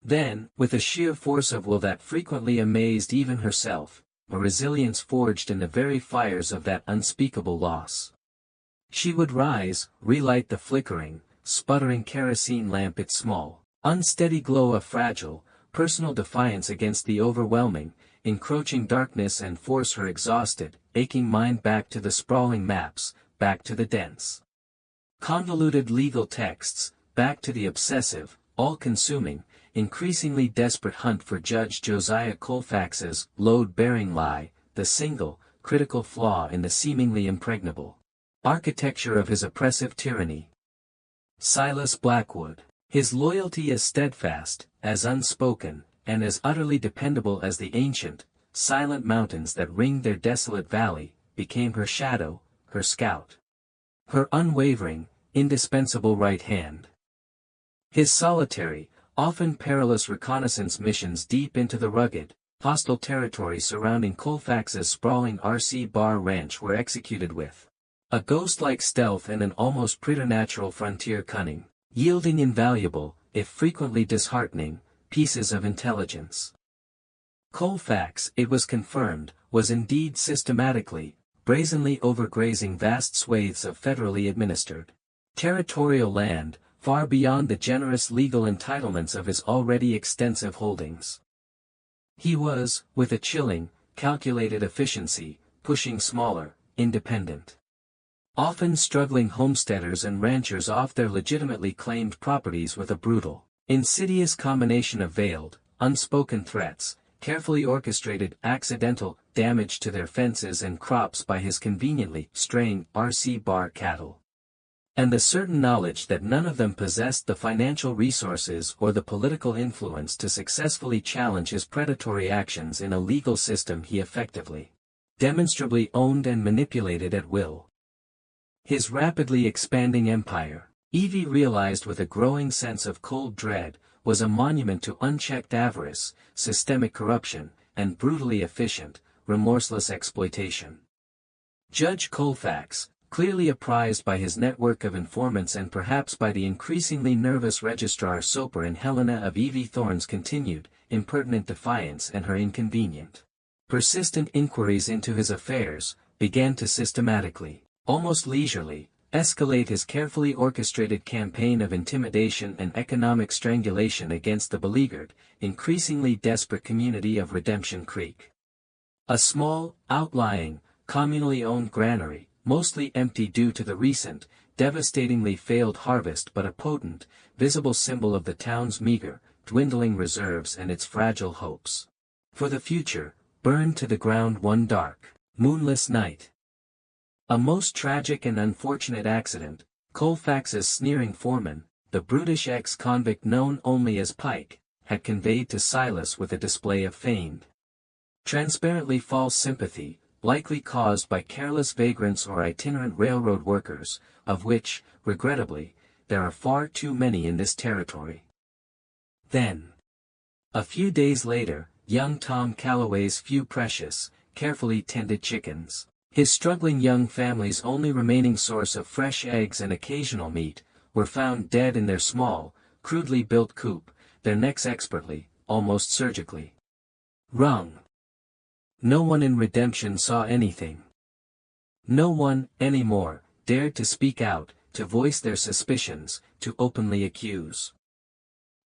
Then, with a sheer force of will that frequently amazed even herself, a resilience forged in the very fires of that unspeakable loss, she would rise, relight the flickering, sputtering kerosene lamp, its small, unsteady glow a fragile, personal defiance against the overwhelming, encroaching darkness and force her exhausted, aching mind back to the sprawling maps, back to the dense, convoluted legal texts, back to the obsessive, all-consuming, increasingly desperate hunt for Judge Josiah Colfax's load-bearing lie, the single, critical flaw in the seemingly impregnable architecture of his oppressive tyranny. Silas Blackwood. His loyalty as steadfast, as unspoken, and as utterly dependable as the ancient, silent mountains that ringed their desolate valley, became her shadow, her scout. Her unwavering, indispensable right hand. His solitary, often perilous reconnaissance missions deep into the rugged, hostile territory surrounding Colfax's sprawling RC Bar Ranch were executed with a ghost-like stealth and an almost preternatural frontier cunning, yielding invaluable, if frequently disheartening, pieces of intelligence. Colfax, it was confirmed, was indeed systematically, brazenly overgrazing vast swathes of federally administered territorial land, far beyond the generous legal entitlements of his already extensive holdings. He was, with a chilling, calculated efficiency, pushing smaller, independent, often struggling homesteaders and ranchers off their legitimately claimed properties with a brutal, insidious combination of veiled, unspoken threats, carefully orchestrated accidental damage to their fences and crops by his conveniently straying RC Bar cattle, and the certain knowledge that none of them possessed the financial resources or the political influence to successfully challenge his predatory actions in a legal system he effectively, demonstrably owned and manipulated at will. His rapidly expanding empire, Evie realized with a growing sense of cold dread, was a monument to unchecked avarice, systemic corruption, and brutally efficient, remorseless exploitation. Judge Colfax, clearly apprised by his network of informants and perhaps by the increasingly nervous Registrar Soper and Helena of Evie Thorne's continued, impertinent defiance and her inconvenient, persistent inquiries into his affairs, began to systematically, almost leisurely, escalate his carefully orchestrated campaign of intimidation and economic strangulation against the beleaguered, increasingly desperate community of Redemption Creek. A small, outlying, communally owned granary, mostly empty due to the recent, devastatingly failed harvest but a potent, visible symbol of the town's meager, dwindling reserves and its fragile hopes for the future, burned to the ground one dark, moonless night. A most tragic and unfortunate accident. Colfax's sneering foreman, the brutish ex-convict known only as Pike, had conveyed to Silas with a display of feigned, transparently false sympathy, likely caused by careless vagrants or itinerant railroad workers, of which, regrettably, there are far too many in this territory. Then, a few days later, young Tom Calloway's few precious, carefully tended chickens, his struggling young family's only remaining source of fresh eggs and occasional meat, were found dead in their small, crudely built coop, their necks expertly, almost surgically, wrung. No one in Redemption saw anything. No one, anymore, dared to speak out, to voice their suspicions, to openly accuse.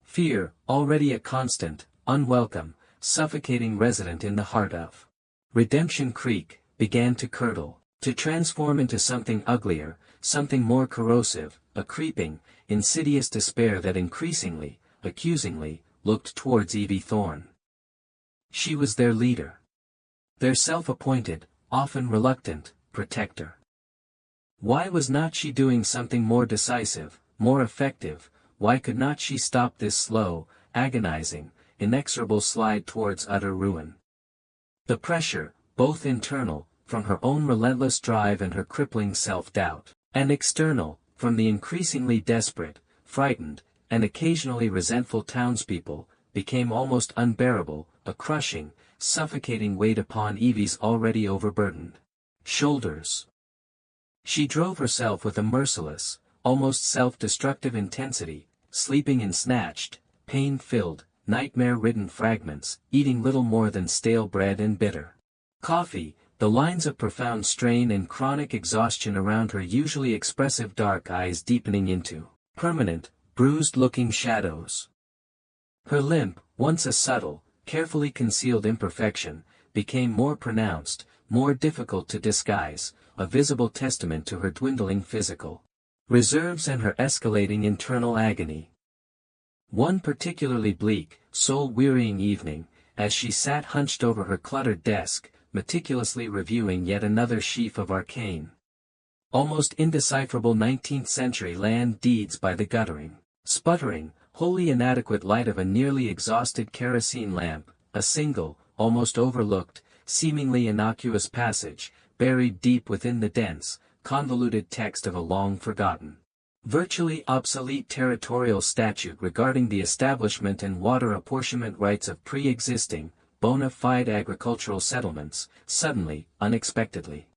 Fear, already a constant, unwelcome, suffocating resident in the heart of Redemption Creek, began to curdle, to transform into something uglier, something more corrosive, a creeping, insidious despair that increasingly, accusingly, looked towards Evie Thorne. She was their leader. Their self-appointed, often reluctant, protector. Why was not she doing something more decisive, more effective? Why could not she stop this slow, agonizing, inexorable slide towards utter ruin? The pressure, both internal, from her own relentless drive and her crippling self-doubt, and external, from the increasingly desperate, frightened, and occasionally resentful townspeople, became almost unbearable, a crushing, suffocating weight upon Evie's already overburdened shoulders. She drove herself with a merciless, almost self-destructive intensity, sleeping in snatched, pain-filled, nightmare-ridden fragments, eating little more than stale bread and bitter coffee, the lines of profound strain and chronic exhaustion around her usually expressive dark eyes deepening into permanent, bruised-looking shadows. Her limp, once a subtle, carefully concealed imperfection, became more pronounced, more difficult to disguise, a visible testament to her dwindling physical reserves and her escalating internal agony. One particularly bleak, soul-wearying evening, as she sat hunched over her cluttered desk, meticulously reviewing yet another sheaf of arcane, almost indecipherable 19th-century land deeds by the guttering, sputtering, wholly inadequate light of a nearly exhausted kerosene lamp, a single, almost overlooked, seemingly innocuous passage, buried deep within the dense, convoluted text of a long-forgotten, virtually obsolete territorial statute regarding the establishment and water apportionment rights of pre-existing, bona fide agricultural settlements, suddenly, unexpectedly,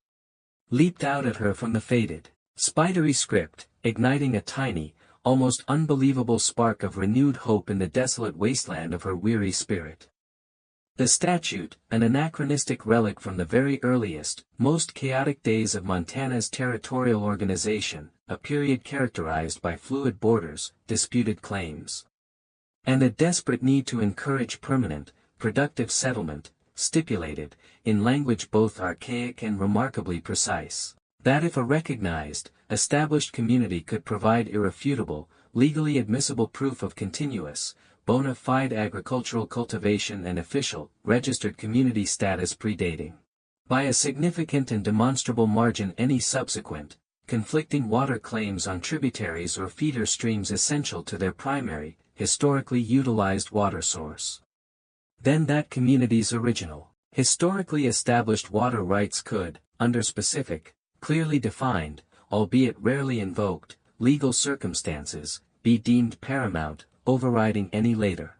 leaped out at her from the faded, spidery script, igniting a tiny, almost unbelievable spark of renewed hope in the desolate wasteland of her weary spirit. The statute, an anachronistic relic from the very earliest, most chaotic days of Montana's territorial organization, a period characterized by fluid borders, disputed claims, and a desperate need to encourage permanent, productive settlement, stipulated, in language both archaic and remarkably precise, that if a recognized, established community could provide irrefutable, legally admissible proof of continuous, bona fide agricultural cultivation and official, registered community status predating, by a significant and demonstrable margin, any subsequent, conflicting water claims on tributaries or feeder streams essential to their primary, historically utilized water source, then that community's original, historically established water rights could, under specific, clearly defined, albeit rarely invoked, legal circumstances, be deemed paramount, overriding any later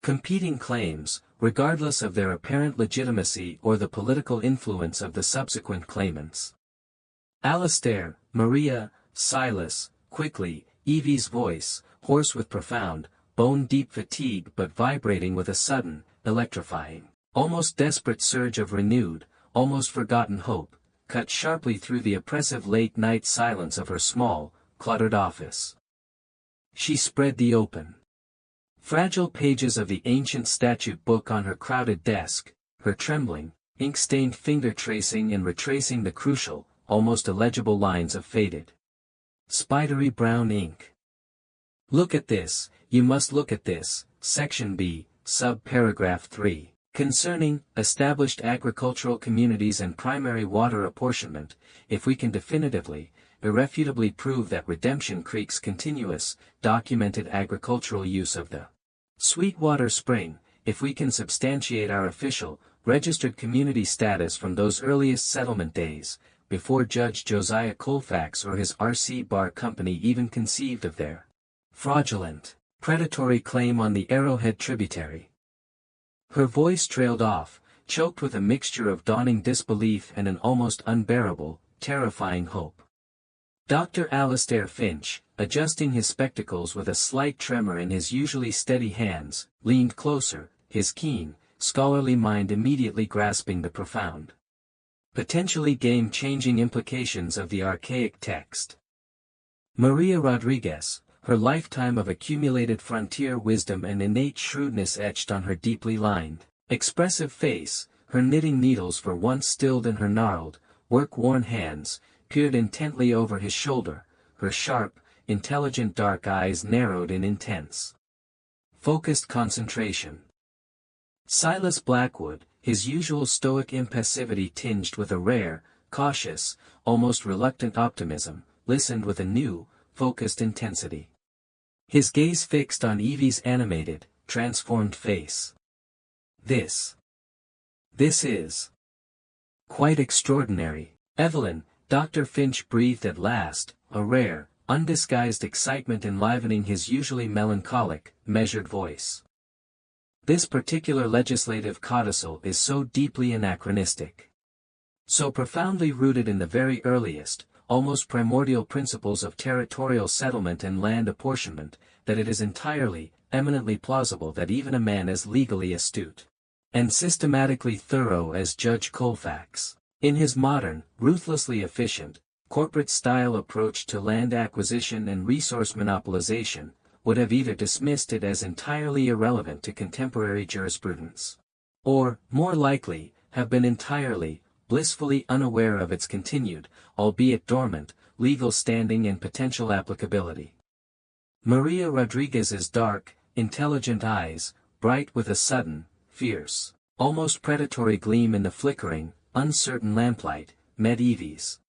competing claims, regardless of their apparent legitimacy or the political influence of the subsequent claimants. Alastair, Maria, Silas, quickly, Evie's voice, hoarse with profound, bone-deep fatigue but vibrating with a sudden, electrifying, almost desperate surge of renewed, almost forgotten hope, cut sharply through the oppressive late-night silence of her small, cluttered office. She spread the open, fragile pages of the ancient statute book on her crowded desk, her trembling, ink-stained finger tracing and retracing the crucial, almost illegible lines of faded, spidery brown ink. Look at this, you must look at this, Section B, Sub-paragraph 3, concerning, established agricultural communities and primary water apportionment, if we can definitively, irrefutably prove that Redemption Creek's continuous, documented agricultural use of the Sweetwater Spring, if we can substantiate our official, registered community status from those earliest settlement days, before Judge Josiah Colfax or his R.C. Bar Company even conceived of their fraudulent, predatory claim on the Arrowhead tributary. Her voice trailed off, choked with a mixture of dawning disbelief and an almost unbearable, terrifying hope. Dr. Alastair Finch, adjusting his spectacles with a slight tremor in his usually steady hands, leaned closer, his keen, scholarly mind immediately grasping the profound, potentially game-changing implications of the archaic text. Maria Rodriguez, her lifetime of accumulated frontier wisdom and innate shrewdness etched on her deeply lined, expressive face, her knitting needles for once stilled in her gnarled, work-worn hands, peered intently over his shoulder, her sharp, intelligent dark eyes narrowed in intense, focused concentration. Silas Blackwood, his usual stoic impassivity tinged with a rare, cautious, almost reluctant optimism, listened with a new, focused intensity. His gaze fixed on Evie's animated, transformed face. This is quite extraordinary, Evelyn, Dr. Finch breathed at last, a rare, undisguised excitement enlivening his usually melancholic, measured voice. This particular legislative codicil is so deeply anachronistic, so profoundly rooted in the very earliest, almost primordial principles of territorial settlement and land apportionment, that it is entirely, eminently plausible that even a man as legally astute and systematically thorough as Judge Colfax, in his modern, ruthlessly efficient, corporate-style approach to land acquisition and resource monopolization, would have either dismissed it as entirely irrelevant to contemporary jurisprudence, or, more likely, have been entirely, blissfully unaware of its continued, albeit dormant, legal standing and potential applicability. Maria Rodriguez's dark, intelligent eyes, bright with a sudden, fierce, almost predatory gleam in the flickering, uncertain lamplight, met Evie's.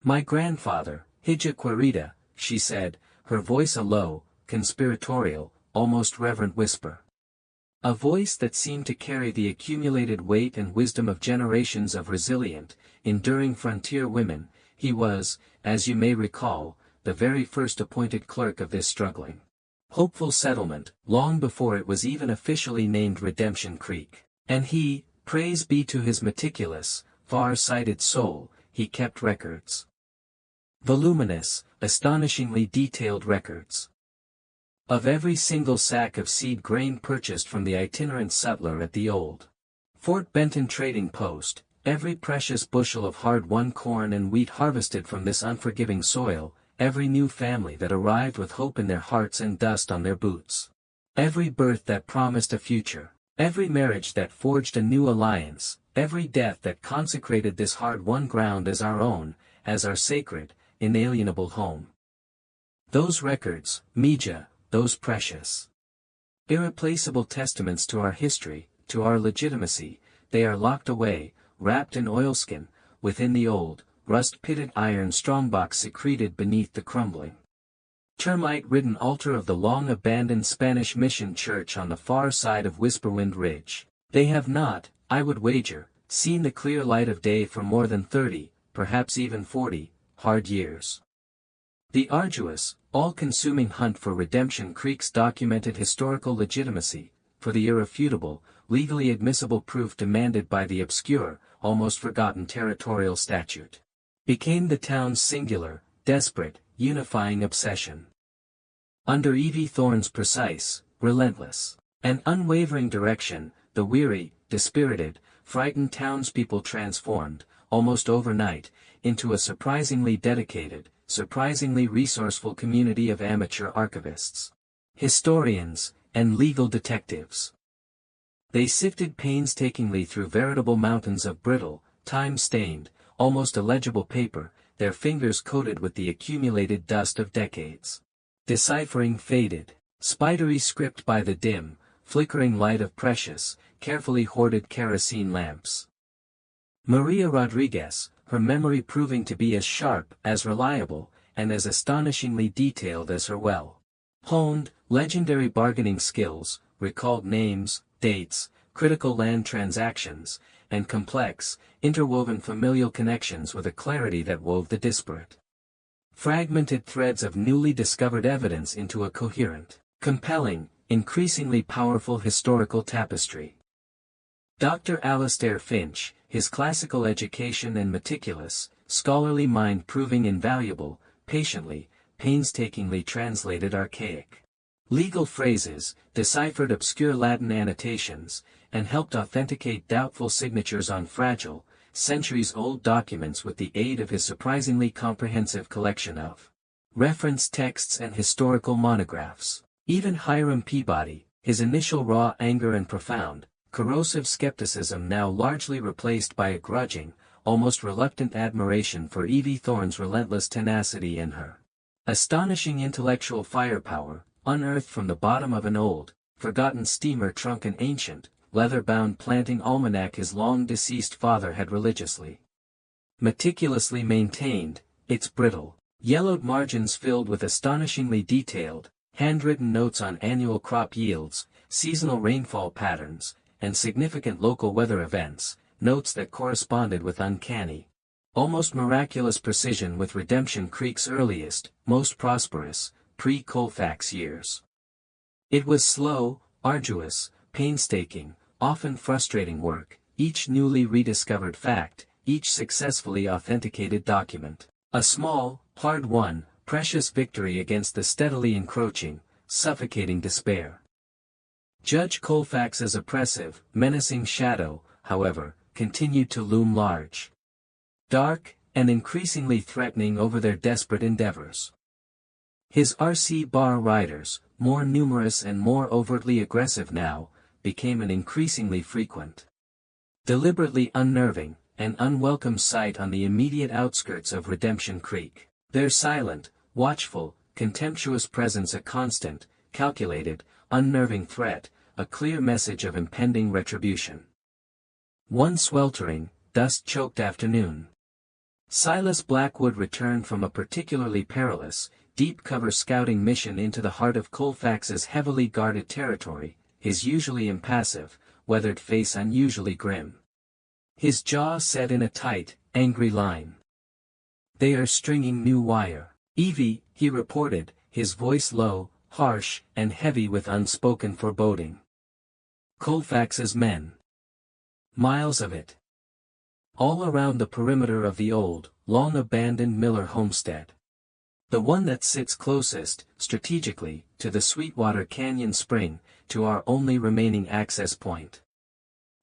"My grandfather, Hija Querida," she said, her voice a low, conspiratorial, almost reverent whisper. A voice that seemed to carry the accumulated weight and wisdom of generations of resilient, enduring frontier women. He was, as you may recall, the very first appointed clerk of this struggling, hopeful settlement, long before it was even officially named Redemption Creek. And he, praise be to his meticulous, far-sighted soul, he kept records. Voluminous, astonishingly detailed records. Of every single sack of seed grain purchased from the itinerant sutler at the old Fort Benton trading post, every precious bushel of hard-won corn and wheat harvested from this unforgiving soil, every new family that arrived with hope in their hearts and dust on their boots. Every birth that promised a future, every marriage that forged a new alliance, every death that consecrated this hard-won ground as our own, as our sacred, inalienable home. Those records, Mija, those precious, irreplaceable testaments to our history, to our legitimacy, they are locked away, wrapped in oilskin, within the old, rust-pitted iron strongbox secreted beneath the crumbling, termite-ridden altar of the long-abandoned Spanish mission church on the far side of Whisperwind Ridge. They have not, I would wager, seen the clear light of day for more than 30, perhaps even 40, hard years. The arduous, all-consuming hunt for Redemption Creek's documented historical legitimacy, for the irrefutable, legally admissible proof demanded by the obscure, almost forgotten territorial statute, became the town's singular, desperate, unifying obsession. Under Evie Thorne's precise, relentless, and unwavering direction, the weary, dispirited, frightened townspeople transformed, almost overnight, into a surprisingly dedicated, surprisingly resourceful community of amateur archivists, historians, and legal detectives. They sifted painstakingly through veritable mountains of brittle, time-stained, almost illegible paper, their fingers coated with the accumulated dust of decades, deciphering faded, spidery script by the dim, flickering light of precious, carefully hoarded kerosene lamps. Maria Rodriguez, her memory proving to be as sharp, as reliable, and as astonishingly detailed as her well-honed, legendary bargaining skills, recalled names, dates, critical land transactions, and complex, interwoven familial connections with a clarity that wove the disparate, fragmented threads of newly discovered evidence into a coherent, compelling, increasingly powerful historical tapestry. Dr. Alastair Finch, his classical education and meticulous, scholarly mind proving invaluable, patiently, painstakingly translated archaic legal phrases, deciphered obscure Latin annotations, and helped authenticate doubtful signatures on fragile, centuries-old documents with the aid of his surprisingly comprehensive collection of reference texts and historical monographs. Even Hiram Peabody, his initial raw anger and profound, corrosive skepticism now largely replaced by a grudging, almost reluctant admiration for Evie Thorne's relentless tenacity and her astonishing intellectual firepower, unearthed from the bottom of an old, forgotten steamer trunk an ancient, leather-bound planting almanac his long-deceased father had religiously, meticulously maintained, its brittle, yellowed margins filled with astonishingly detailed, handwritten notes on annual crop yields, seasonal rainfall patterns, and significant local weather events, notes that corresponded with uncanny, almost miraculous precision with Redemption Creek's earliest, most prosperous, pre-Colfax years. It was slow, arduous, painstaking, often frustrating work, each newly rediscovered fact, each successfully authenticated document, a small, hard-won, precious victory against the steadily encroaching, suffocating despair. Judge Colfax's oppressive, menacing shadow, however, continued to loom large, dark, and increasingly threatening over their desperate endeavors. His RC bar riders, more numerous and more overtly aggressive now, became an increasingly frequent, deliberately unnerving, and unwelcome sight on the immediate outskirts of Redemption Creek. Their silent, watchful, contemptuous presence a constant, calculated, unnerving threat, a clear message of impending retribution. One sweltering, dust-choked afternoon, Silas Blackwood returned from a particularly perilous, deep-cover scouting mission into the heart of Colfax's heavily guarded territory, his usually impassive, weathered face unusually grim. His jaw set in a tight, angry line. "They are stringing new wire, Evie," he reported, his voice low, harsh, and heavy with unspoken foreboding. "Colfax's men. Miles of it. All around the perimeter of the old, long-abandoned Miller homestead. The one that sits closest, strategically, to the Sweetwater Canyon Spring, to our only remaining access point."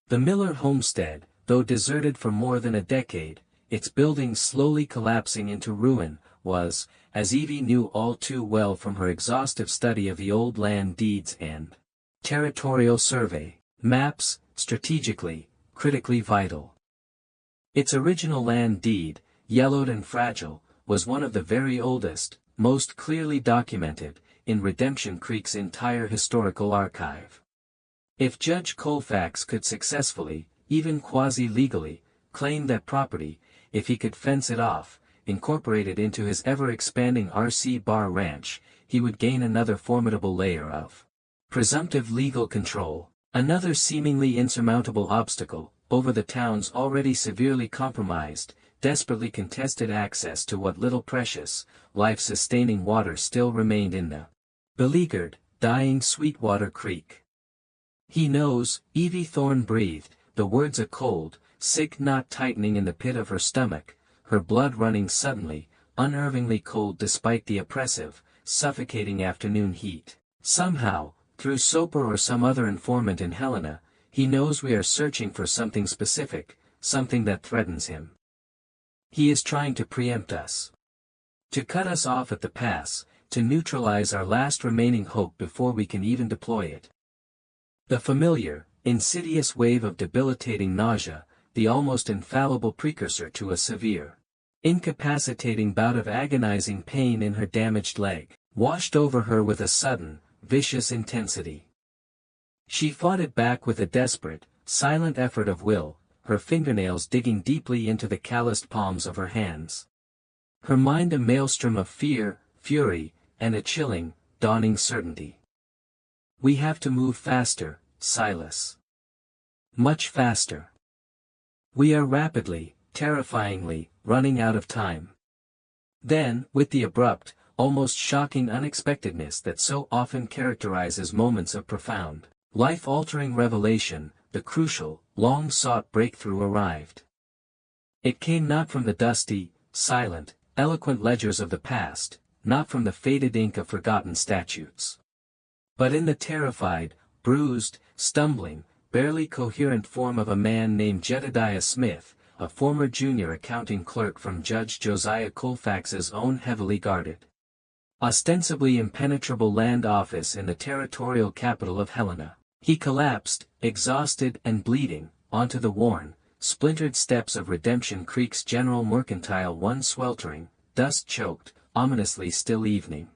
The Miller homestead, though deserted for more than a decade, its buildings slowly collapsing into ruin, was, as Evie knew all too well from her exhaustive study of the old land deeds and territorial survey maps, strategically, critically vital. Its original land deed, yellowed and fragile, was one of the very oldest, most clearly documented, in Redemption Creek's entire historical archive. If Judge Colfax could successfully, even quasi-legally, claim that property, if he could fence it off, incorporate it into his ever-expanding RC bar ranch, he would gain another formidable layer of presumptive legal control, another seemingly insurmountable obstacle, over the town's already severely compromised, desperately contested access to what little precious, life-sustaining water still remained in the beleaguered, dying Sweetwater Creek. "He knows," Evie Thorne breathed, the words a cold, sick knot tightening in the pit of her stomach, her blood running suddenly, unnervingly cold despite the oppressive, suffocating afternoon heat. "Somehow, through Soper or some other informant in Helena, he knows we are searching for something specific, something that threatens him. He is trying to preempt us. To cut us off at the pass, to neutralize our last remaining hope before we can even deploy it." The familiar, insidious wave of debilitating nausea, the almost infallible precursor to a severe, incapacitating bout of agonizing pain in her damaged leg, washed over her with a sudden, vicious intensity. She fought it back with a desperate, silent effort of will, her fingernails digging deeply into the calloused palms of her hands. Her mind a maelstrom of fear, fury, and a chilling, dawning certainty. "We have to move faster, Silas. Much faster. We are rapidly, terrifyingly, running out of time." Then, with the abrupt, almost shocking unexpectedness that so often characterizes moments of profound, life-altering revelation, the crucial, long-sought breakthrough arrived. It came not from the dusty, silent, eloquent ledgers of the past, not from the faded ink of forgotten statutes, but in the terrified, bruised, stumbling, barely coherent form of a man named Jedediah Smith, a former junior accounting clerk from Judge Josiah Colfax's own heavily guarded, ostensibly impenetrable land office in the territorial capital of Helena. He collapsed, exhausted and bleeding, onto the worn, splintered steps of Redemption Creek's General Mercantile one sweltering, dust-choked, ominously still evening.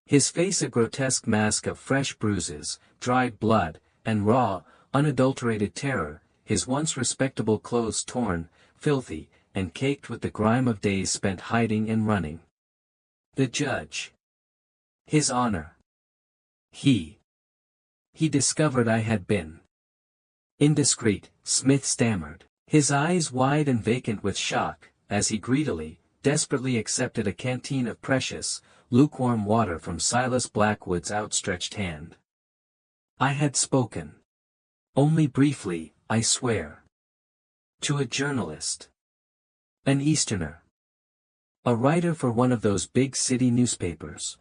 His face a grotesque mask of fresh bruises, dried blood, and raw, unadulterated terror, his once respectable clothes torn, filthy, and caked with the grime of days spent hiding and running. The judge. His honor. He discovered I had been indiscreet, Smith stammered, his eyes wide and vacant with shock, as he greedily, desperately accepted a canteen of precious, lukewarm water from Silas Blackwood's outstretched hand. "I had spoken. Only briefly, I swear. To a journalist. An Easterner. A writer for one of those big city newspapers.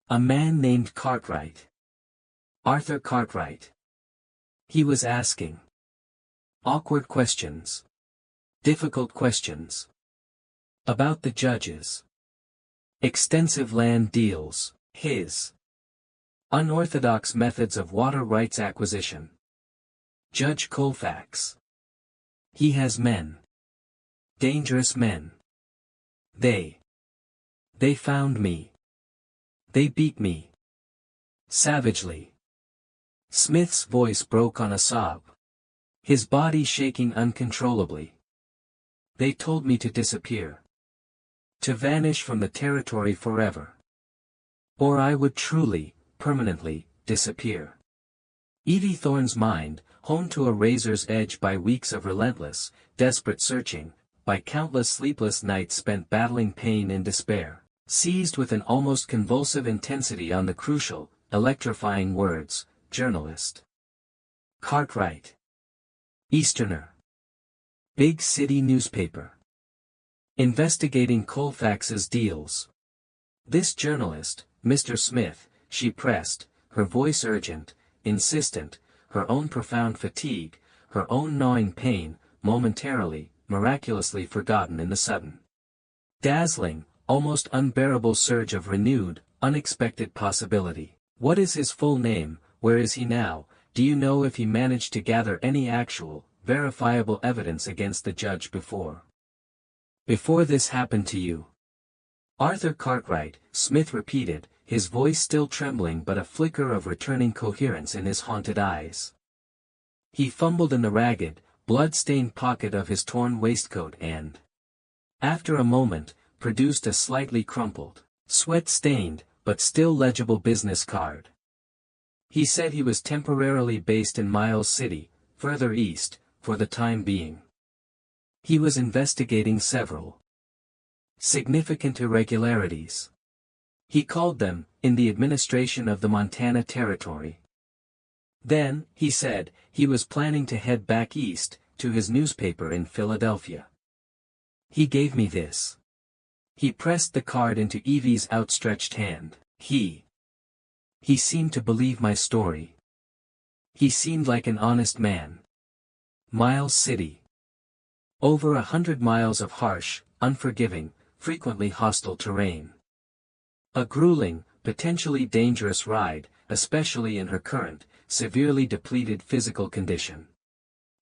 A man named Cartwright. Arthur Cartwright. He was asking awkward questions. Difficult questions. About the judges. Extensive land deals. His unorthodox methods of water rights acquisition. Judge Colfax. He has men. Dangerous men. They found me. They beat me. Savagely. Smith's voice broke on a sob. His body shaking uncontrollably. They told me to disappear. To vanish from the territory forever. Or I would truly, permanently, disappear. Evie Thorne's mind, honed to a razor's edge by weeks of relentless, desperate searching, by countless sleepless nights spent battling pain and despair, seized with an almost convulsive intensity on the crucial, electrifying words, journalist. Cartwright. Easterner. Big city newspaper. Investigating Colfax's deals. This journalist, Mr. Smith, she pressed, her voice urgent, insistent, her own profound fatigue, her own gnawing pain, momentarily, miraculously forgotten in the sudden, dazzling, almost unbearable surge of renewed, unexpected possibility. What is his full name? Where is he now? Do you know if he managed to gather any actual, verifiable evidence against the judge before this happened to you? Arthur Cartwright, Smith repeated, his voice still trembling but a flicker of returning coherence in his haunted eyes. He fumbled in the ragged, blood-stained pocket of his torn waistcoat and, after a moment, produced a slightly crumpled, sweat-stained, but still legible business card. He said he was temporarily based in Miles City, further east, for the time being. He was investigating several significant irregularities. He called them, in the administration of the Montana Territory. Then, he said, he was planning to head back east, to his newspaper in Philadelphia. He gave me this. He pressed the card into Evie's outstretched hand. He seemed to believe my story. He seemed like an honest man. Miles City. Over 100 miles of harsh, unforgiving, frequently hostile terrain. A grueling, potentially dangerous ride, especially in her current, severely depleted physical condition.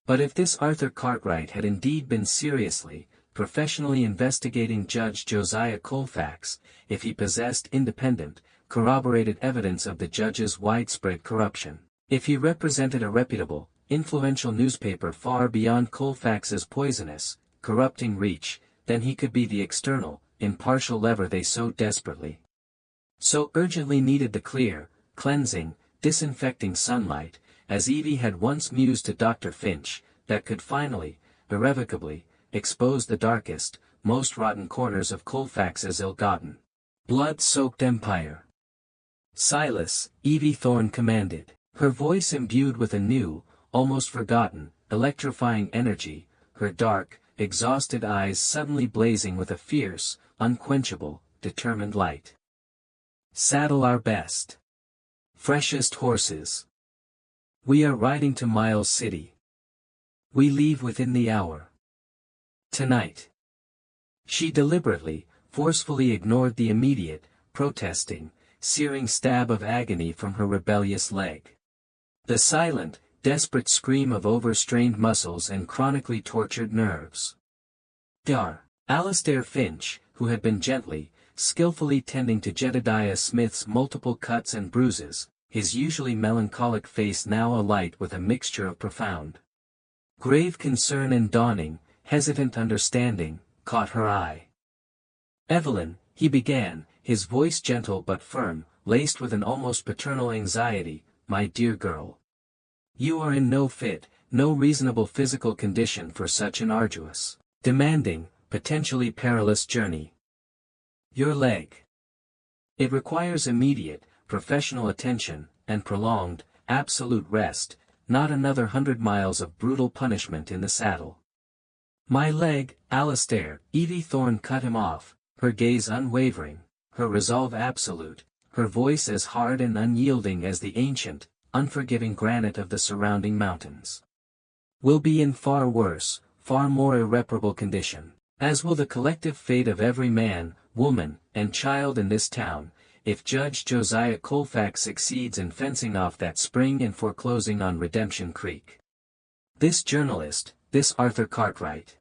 But if this Arthur Cartwright had indeed been seriously, professionally investigating Judge Josiah Colfax, if he possessed independent, corroborated evidence of the judge's widespread corruption, if he represented a reputable, influential newspaper far beyond Colfax's poisonous, corrupting reach, then he could be the external, impartial lever they so desperately, so urgently needed. The clear, cleansing, disinfecting sunlight, as Evie had once mused to Dr. Finch, that could finally, irrevocably, expose the darkest, most rotten corners of Colfax's ill-gotten, blood-soaked empire. Silas, Evie Thorne commanded, her voice imbued with a new, almost forgotten, electrifying energy, her dark, exhausted eyes suddenly blazing with a fierce, unquenchable, determined light. Saddle our best, freshest horses. We are riding to Miles City. We leave within the hour. Tonight. She deliberately, forcefully ignored the immediate, protesting, searing stab of agony from her rebellious leg. The silent, desperate scream of overstrained muscles and chronically tortured nerves. Alastair Finch, who had been gently, skillfully tending to Jedediah Smith's multiple cuts and bruises, his usually melancholic face now alight with a mixture of profound, grave concern and dawning, hesitant understanding, caught her eye. Evelyn, he began, his voice gentle but firm, laced with an almost paternal anxiety, my dear girl. You are in no fit, no reasonable physical condition for such an arduous, demanding, potentially perilous journey. Your leg. It requires immediate, professional attention, and prolonged, absolute rest, not another 100 miles of brutal punishment in the saddle. My leg, Alastair, Evie Thorne cut him off, her gaze unwavering, her resolve absolute, her voice as hard and unyielding as the ancient, unforgiving granite of the surrounding mountains. Will be in far worse, far more irreparable condition. As will the collective fate of every man, woman, and child in this town, if Judge Josiah Colfax succeeds in fencing off that spring and foreclosing on Redemption Creek. This journalist, this Arthur Cartwright.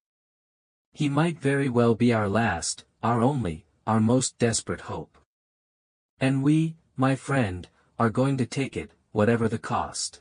He might very well be our last, our only, our most desperate hope. And we, my friend, are going to take it, whatever the cost.